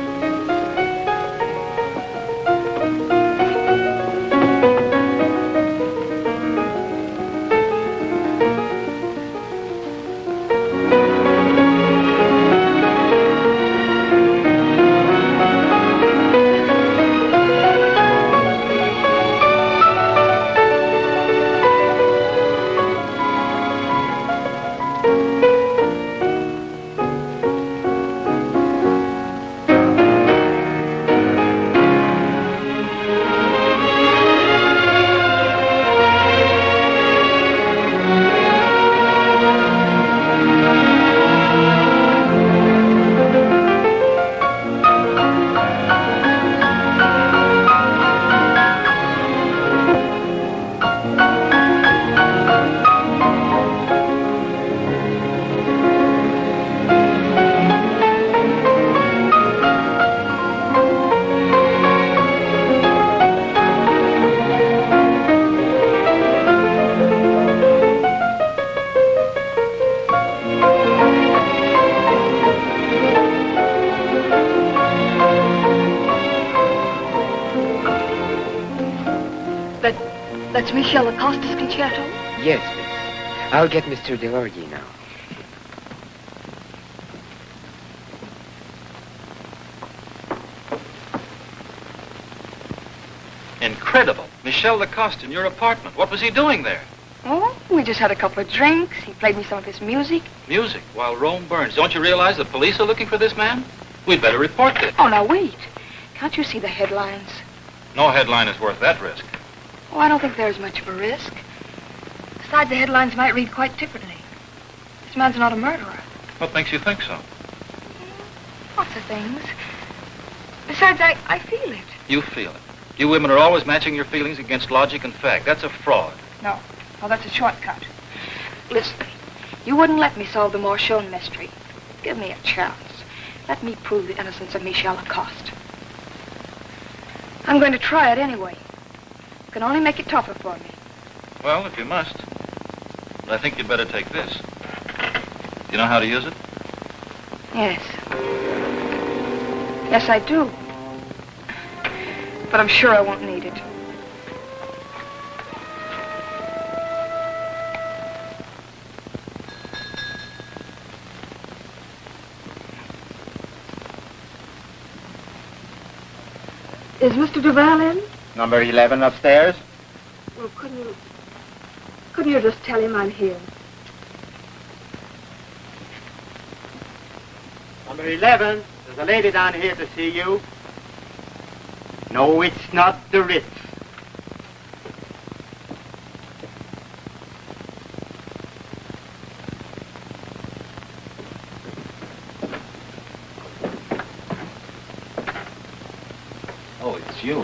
That's Michel Lacoste's concerto? Yes, miss. I'll get Mr. Delorgy now. Incredible. Michel Lacoste in your apartment. What was he doing there? Oh, we just had a couple of drinks. He played me some of his music. Music while Rome burns. Don't you realize the police are looking for this man? We'd better report this. Oh, now wait. Can't you see the headlines? No headline is worth that risk. Oh, I don't think there's much of a risk. Besides, the headlines might read quite differently. This man's not a murderer. What makes you think so? Lots of things. Besides, I feel it. You feel it. You women are always matching your feelings against logic and fact. That's a fraud. No. Oh, that's a shortcut. Listen, you wouldn't let me solve the Morchon mystery. Give me a chance. Let me prove the innocence of Michel Lacoste. I'm going to try it anyway. You can only make it tougher for me. Well, if you must. But I think you'd better take this. Do you know how to use it? Yes. Yes, I do. But I'm sure I won't need it. Is Mr. Duval in? Number 11 upstairs? Well, couldn't you just tell him I'm here? Number 11, there's a lady down here to see you. No, it's not the Ritz. Oh, it's you.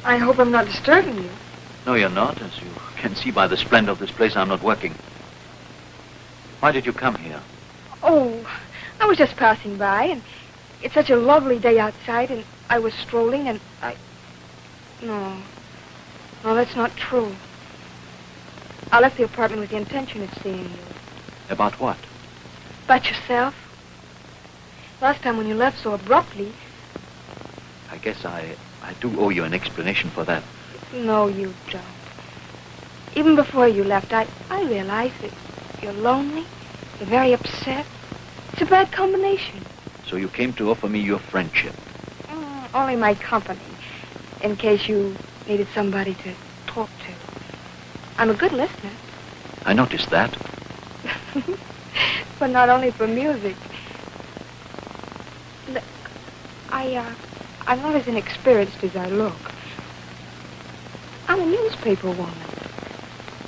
I hope I'm not disturbing you. No, you're not. As you can see by the splendor of this place, I'm not working. Why did you come here? Oh, I was just passing by, and it's such a lovely day outside, and I was strolling, and No, that's not true. I left the apartment with the intention of seeing you. About what? About yourself. Last time when you left so abruptly... I guess I do owe you an explanation for that. No, you don't. Even before you left, I realized that you're lonely, you're very upset. It's a bad combination. So you came to offer me your friendship. Only my company, in case you needed somebody to talk to. I'm a good listener. I noticed that. But not only for music. Look, I'm not as inexperienced as I look. I'm a newspaper woman.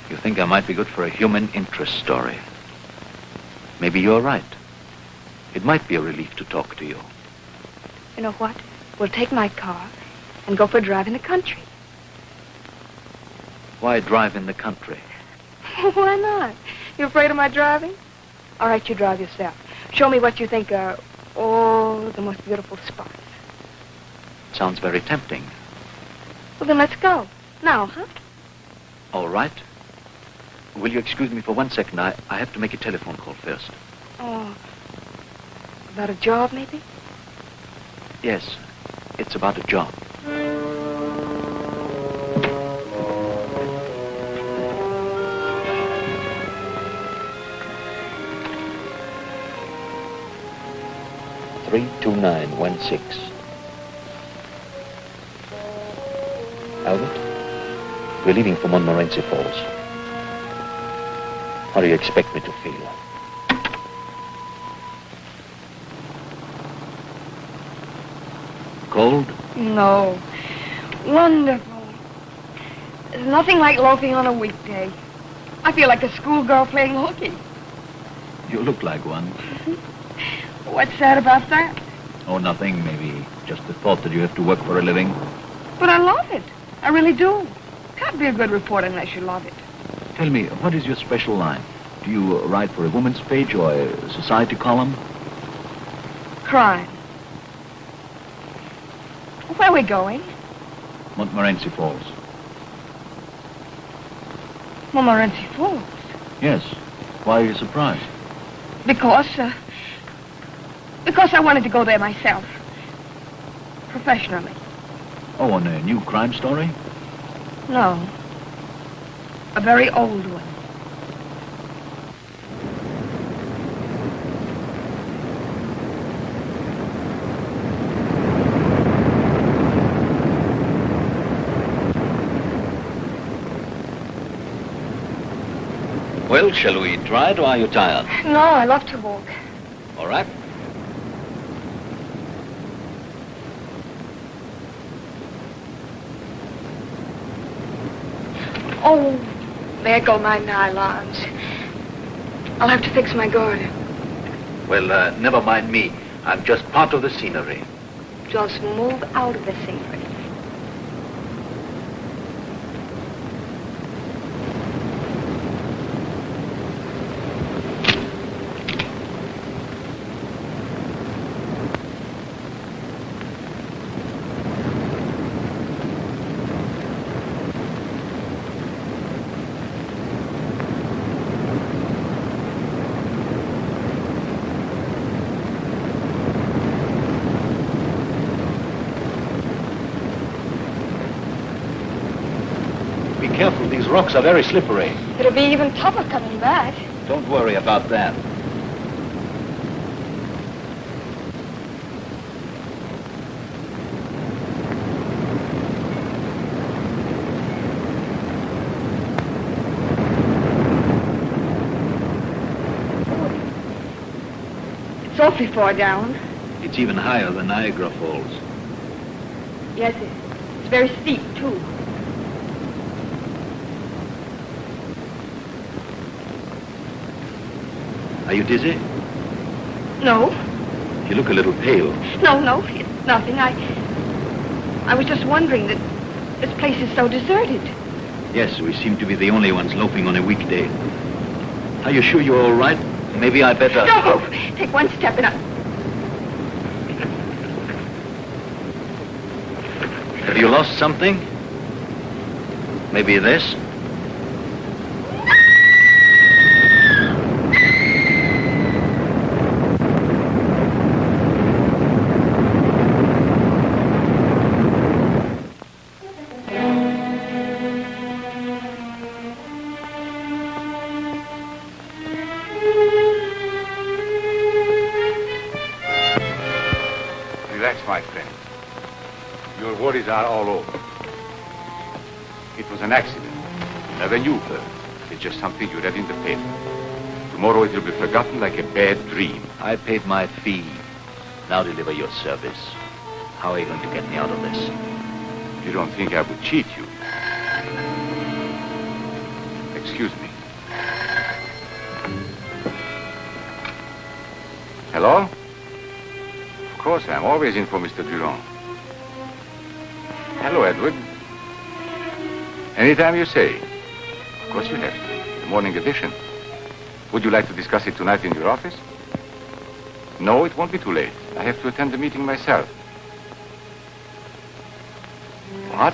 You think I might be good for a human interest story? Maybe you're right. It might be a relief to talk to you. You know what? We'll take my car and go for a drive in the country. Why drive in the country? Why not? You afraid of my driving? All right, you drive yourself. Show me what you think are all the most beautiful spots. Sounds very tempting. Well, then let's go. Now, huh? All right. Will you excuse me for 1 second? I have to make a telephone call first. Oh, about a job, maybe? Yes, it's about a job. $32916. Albert, we're leaving for Montmorency Falls. How do you expect me to feel? Cold? No. Wonderful. There's nothing like loafing on a weekday. I feel like a schoolgirl playing hooky. You look like one. What's sad about that? Oh, nothing. Maybe just the thought that you have to work for a living. But I love it. I really do. Can't be a good reporter unless you love it. Tell me, what is your special line? Do you write for a woman's page or a society column? Crime. Where are we going? Montmorency Falls. Montmorency Falls? Yes. Why are you surprised? Because I wanted to go there myself. Professionally. Oh, on a new crime story? No. A very old one. Well, shall we try it, or are you tired? No, I love to walk. All right. Oh, there go my nylons. I'll have to fix my garter. Well, never mind me. I'm just part of the scenery. Just move out of the scenery. Careful, these rocks are very slippery. It'll be even tougher coming back. Don't worry about that. It's awfully far down. It's even higher than Niagara Falls. Yes, it's very steep, too. Are you dizzy? No. You look a little pale. No, it's nothing. I was just wondering that this place is so deserted. Yes, we seem to be the only ones loafing on a weekday. Are you sure you're all right? Maybe I better... Don't move. Take one step and Have you lost something? Maybe this? My friend. Your worries are all over. It was an accident. You never knew her. It's just something you read in the paper. Tomorrow it will be forgotten like a bad dream. I paid my fee. Now deliver your service. How are you going to get me out of this? You don't think I would cheat you? Excuse me. Hello? Of course, I'm always in for Mr. Durand. Hello, Edward. Anytime you say. Of course you have to. The morning edition. Would you like to discuss it tonight in your office? No, it won't be too late. I have to attend the meeting myself. What?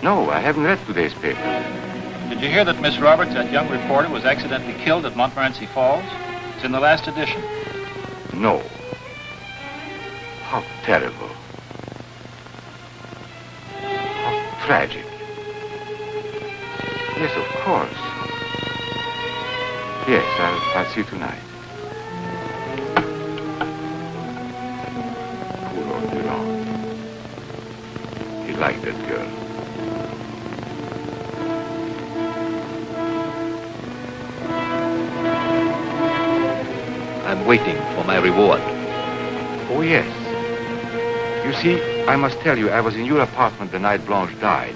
No, I haven't read today's paper. Did you hear that Miss Roberts, that young reporter, was accidentally killed at Montmorency Falls? It's in the last edition. No. How terrible. How tragic. Yes, of course. Yes, I'll see you tonight. Poor old Durand. He liked that girl. I'm waiting for my reward. Oh, yes. You see, I must tell you, I was in your apartment the night Blanche died.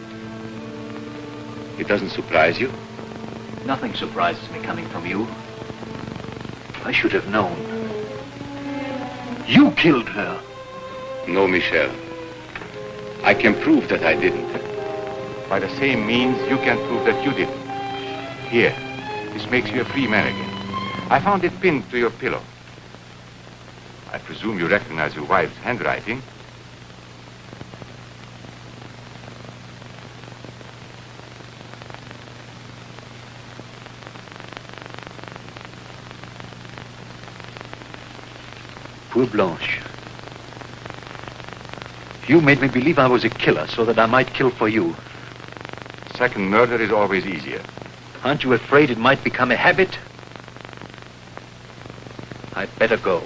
It doesn't surprise you? Nothing surprises me coming from you. I should have known. You killed her. No, Michel. I can prove that I didn't. By the same means, you can prove that you didn't. Here, this makes you a free man again. I found it pinned to your pillow. I presume you recognize your wife's handwriting. Poor Blanche. You made me believe I was a killer so that I might kill for you. Second murder is always easier. Aren't you afraid it might become a habit? I'd better go.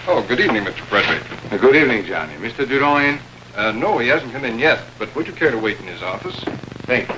Oh, good evening, Mr. Frederick. Good evening, Johnny. Mr. Durand in? No, he hasn't come in yet, but would you care to wait in his office? Thank you.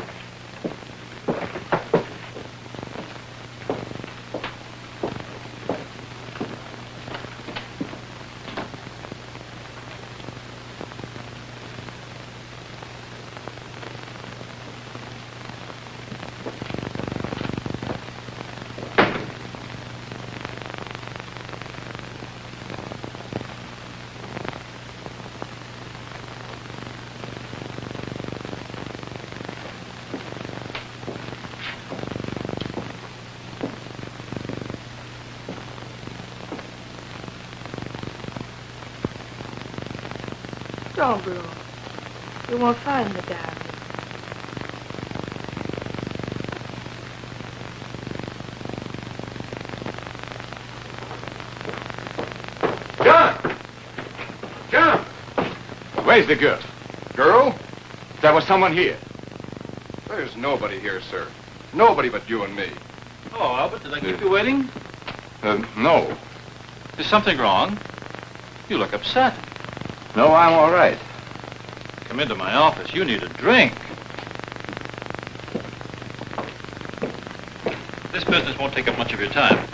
Don't blow. You won't find the diamond. John! John! Where's the girl? Girl? There was someone here. There's nobody here, sir. Nobody but you and me. Oh, Albert, did I keep you waiting? No. Is something wrong? You look upset. No, I'm all right. Come into my office. You need a drink. This business won't take up much of your time.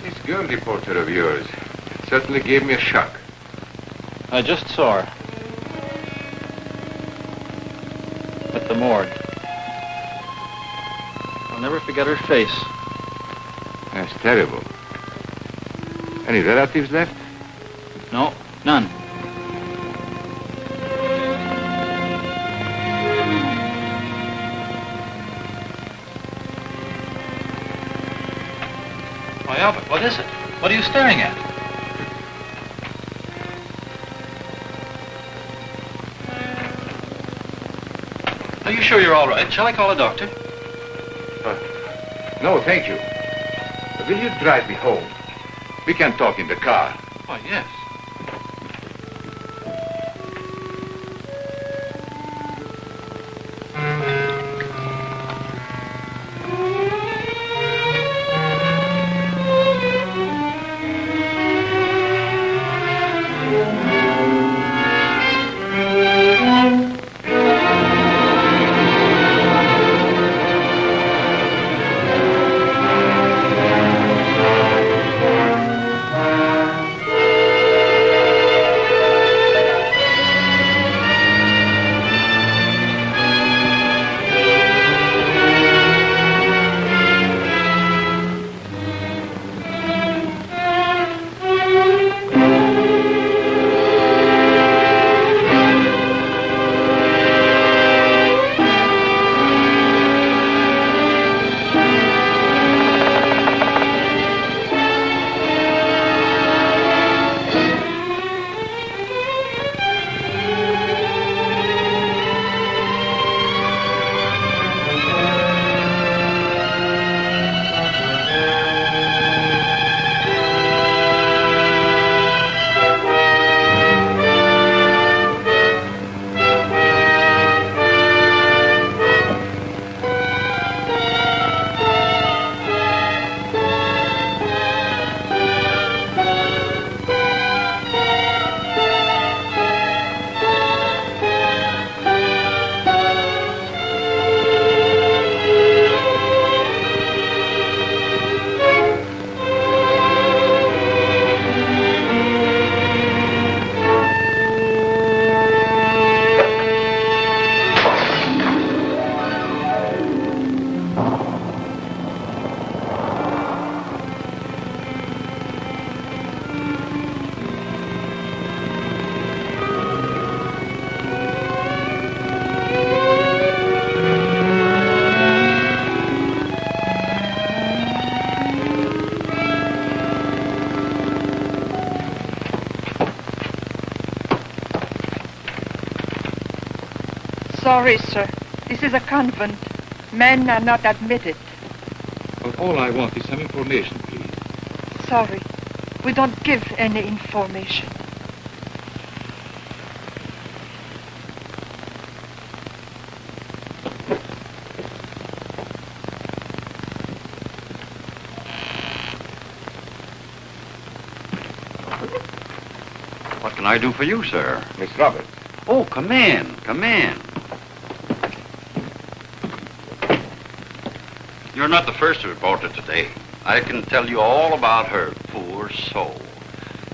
This girl reporter of yours certainly gave me a shock. I just saw her. At the morgue. I'll never forget her face. That's terrible. Any relatives left? No, none. Why, Albert, what is it? What are you staring at? Are you sure you're all right? Shall I call a doctor? No, thank you. Will you drive me home? We can talk in the car. Why, yes. Sorry, sir. This is a convent. Men are not admitted. But all I want is some information, please. Sorry. We don't give any information. What can I do for you, sir? Miss Roberts. Oh, come in. Come in. You're not the first to report her today. I can tell you all about her, poor soul.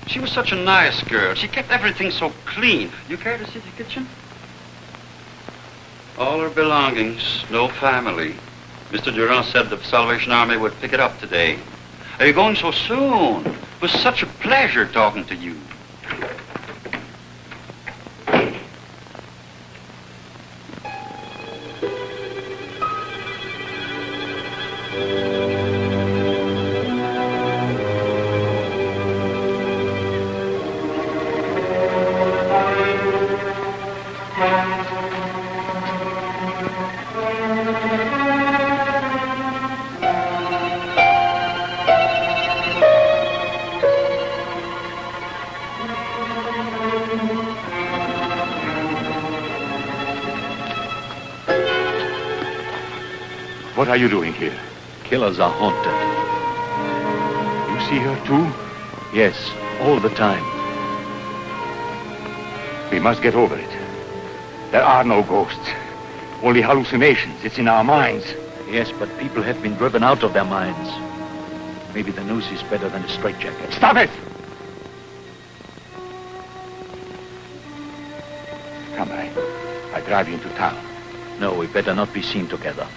She was such a nice girl. She kept everything so clean. You care to see the kitchen? All her belongings, no family. Mr. Durand said the Salvation Army would pick it up today. Are you going so soon? It was such a pleasure talking to you. What are you doing here? Killers are haunted. You see her too? Yes, all the time. We must get over it. There are no ghosts. Only hallucinations. It's in our minds. Yes, but people have been driven out of their minds. Maybe the noose is better than a straitjacket. Stop it! Come, I drive you into town. No, we better not be seen together.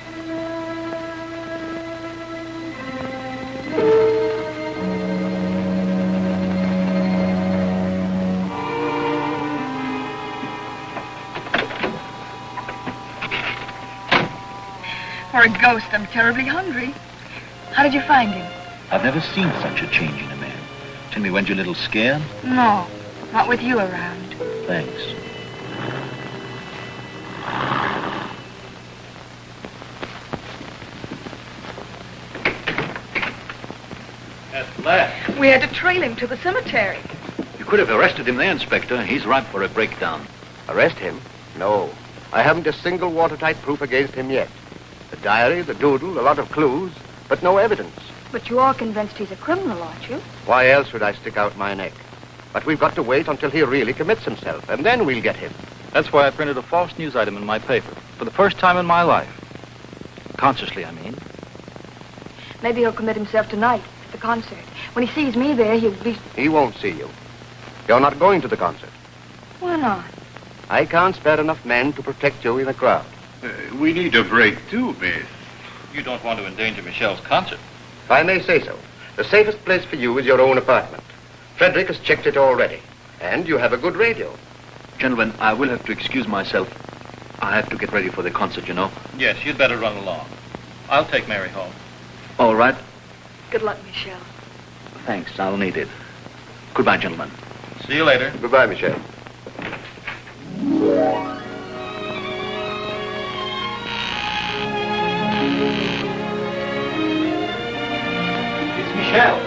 For a ghost, I'm terribly hungry. How did you find him? I've never seen such a change in a man. Tell me, weren't you a little scared? No, not with you around. Thanks. At last. We had to trail him to the cemetery. You could have arrested him there, Inspector. He's ripe for a breakdown. Arrest him? No. I haven't a single watertight proof against him yet. The diary, the doodle, a lot of clues, but no evidence. But you are convinced he's a criminal, aren't you? Why else would I stick out my neck? But we've got to wait until he really commits himself, and then we'll get him. That's why I printed a false news item in my paper. For the first time in my life. Consciously, I mean. Maybe he'll commit himself tonight at the concert. When he sees me there, he'll be... He won't see you. You're not going to the concert. Why not? I can't spare enough men to protect you in a crowd. We need a break, too, miss. You don't want to endanger Michelle's concert. If I may say so, the safest place for you is your own apartment. Frédéric has checked it already. And you have a good radio. Gentlemen, I will have to excuse myself. I have to get ready for the concert, you know. Yes, you'd better run along. I'll take Mary home. All right. Good luck, Michelle. Thanks, I'll need it. Goodbye, gentlemen. See you later. Goodbye, Michelle. It's Michelle.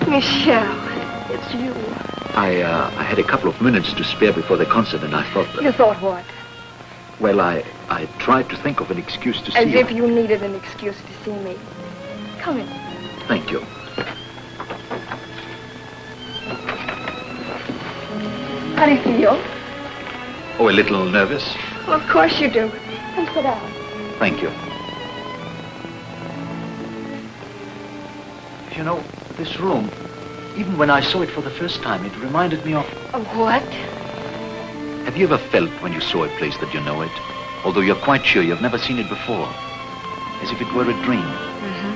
Michelle, it's you. I had a couple of minutes to spare before the concert, and I thought that... You thought what? Well, I tried to think of an excuse to see As you. if you needed an excuse to see me. Come in. Thank you. How do you feel? Oh, a little nervous. Well, of course you do. Come sit down. Thank you. You know, this room, even when I saw it for the first time, it reminded me of... Of what? Have you ever felt when you saw a place that you know it? Although you're quite sure you've never seen it before. As if it were a dream. Mm-hmm.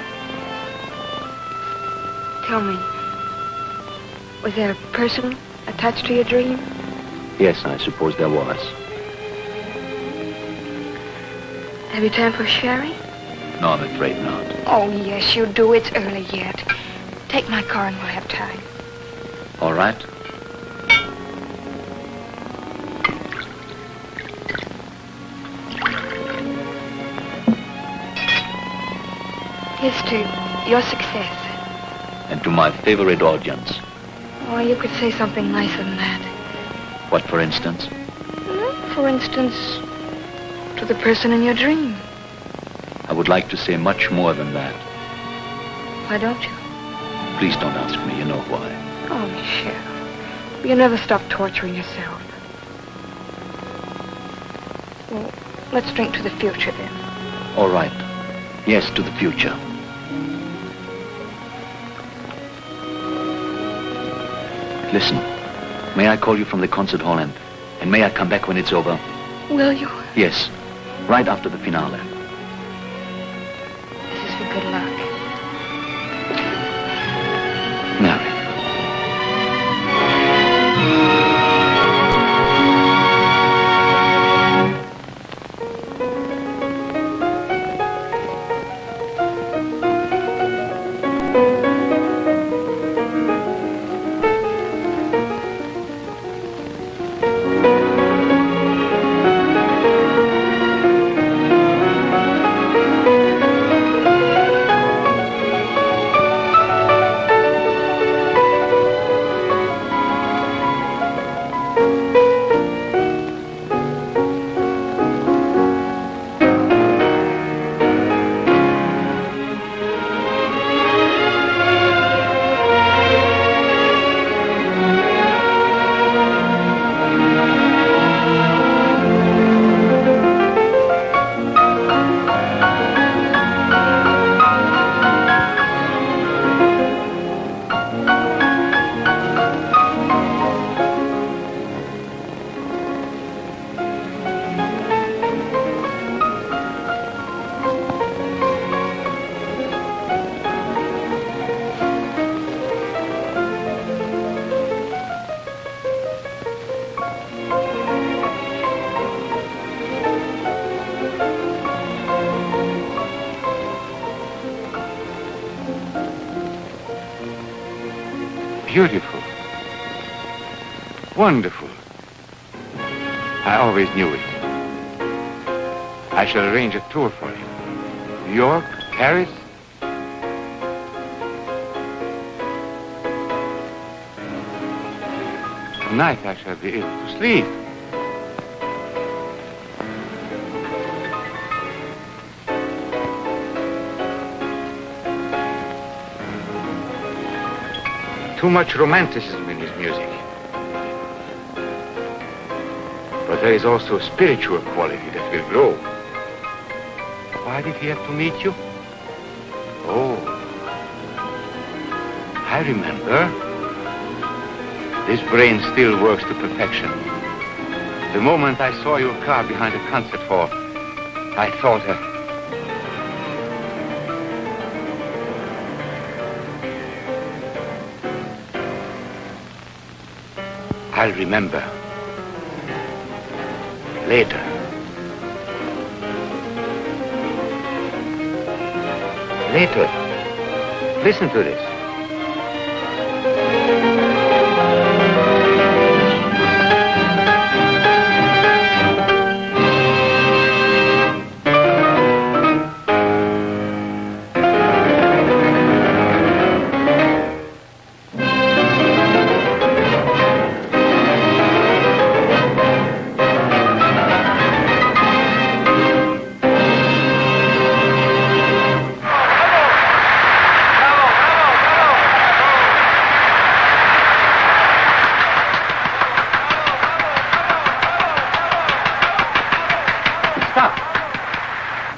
Tell me, was there a person attached to your dream? Yes, I suppose there was. Have you time for sherry? No, I'm afraid not. Oh, yes, you do. It's early yet. Take my car and we'll have time. All right. Here's to your success. And to my favorite audience. Oh, you could say something nicer than that. What, for instance? For instance, to the person in your dream. I would like to say much more than that. Why don't you? Please don't ask me. You know why. Oh, Michelle. You never stop torturing yourself. Well, let's drink to the future, then. All right. Yes, to the future. Listen, may I call you from the concert hall and may I come back when it's over? Will you? Yes, right after the finale. This is for good luck. Mary. Beautiful. Wonderful. I always knew it. I shall arrange a tour for you. New York, Paris. Tonight I shall be able to sleep. Too much romanticism in his music. But there is also a spiritual quality that will grow. Why did he have to meet you? Oh, I remember. This brain still works to perfection. The moment I saw your car behind the concert hall, I thought I'll remember. Later. Later. Listen to this. Stop.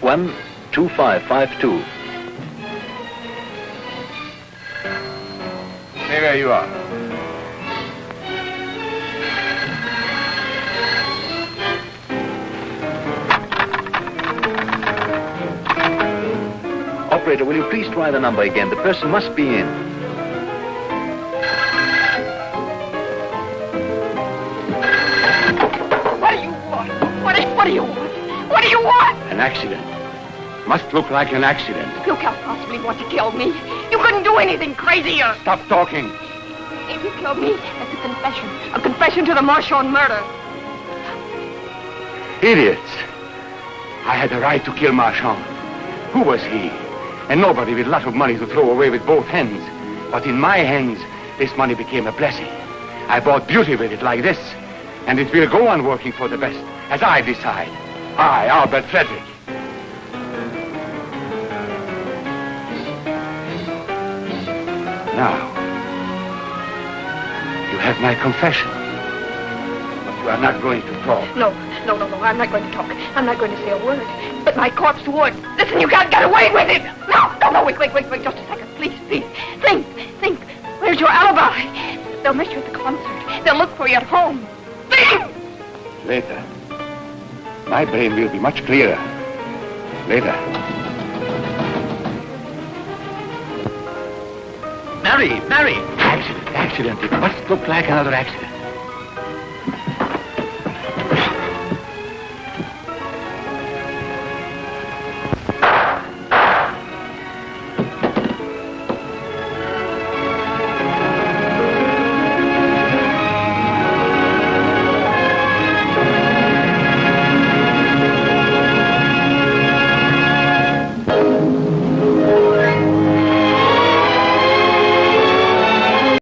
12552. Stay where you are. Operator, will you please try the number again? The person must be in. What do you want? What do you want? What do you want? An An accident. Must look like an accident. You can't possibly want to kill me. You couldn't do anything crazier. Stop talking. If you killed me, that's a confession. A confession to the Marchand murder. Idiots. I had the right to kill Marchand. Who was he? And nobody with a lot of money to throw away with both hands. But in my hands, this money became a blessing. I bought beauty with it like this. And it will go on working for the best, as I decide. I, Albert Frederick. Now, you have my confession. But you are not going to talk. No, I'm not going to talk. I'm not going to say a word. But my corpse would. Listen, you can't get away with it. No, wait, just a second. Please. Think. Where's your alibi? They'll miss you at the concert. They'll look for you at home. Think! Later. My brain will be much clearer. Later. Mary! Accident. It must look like another accident.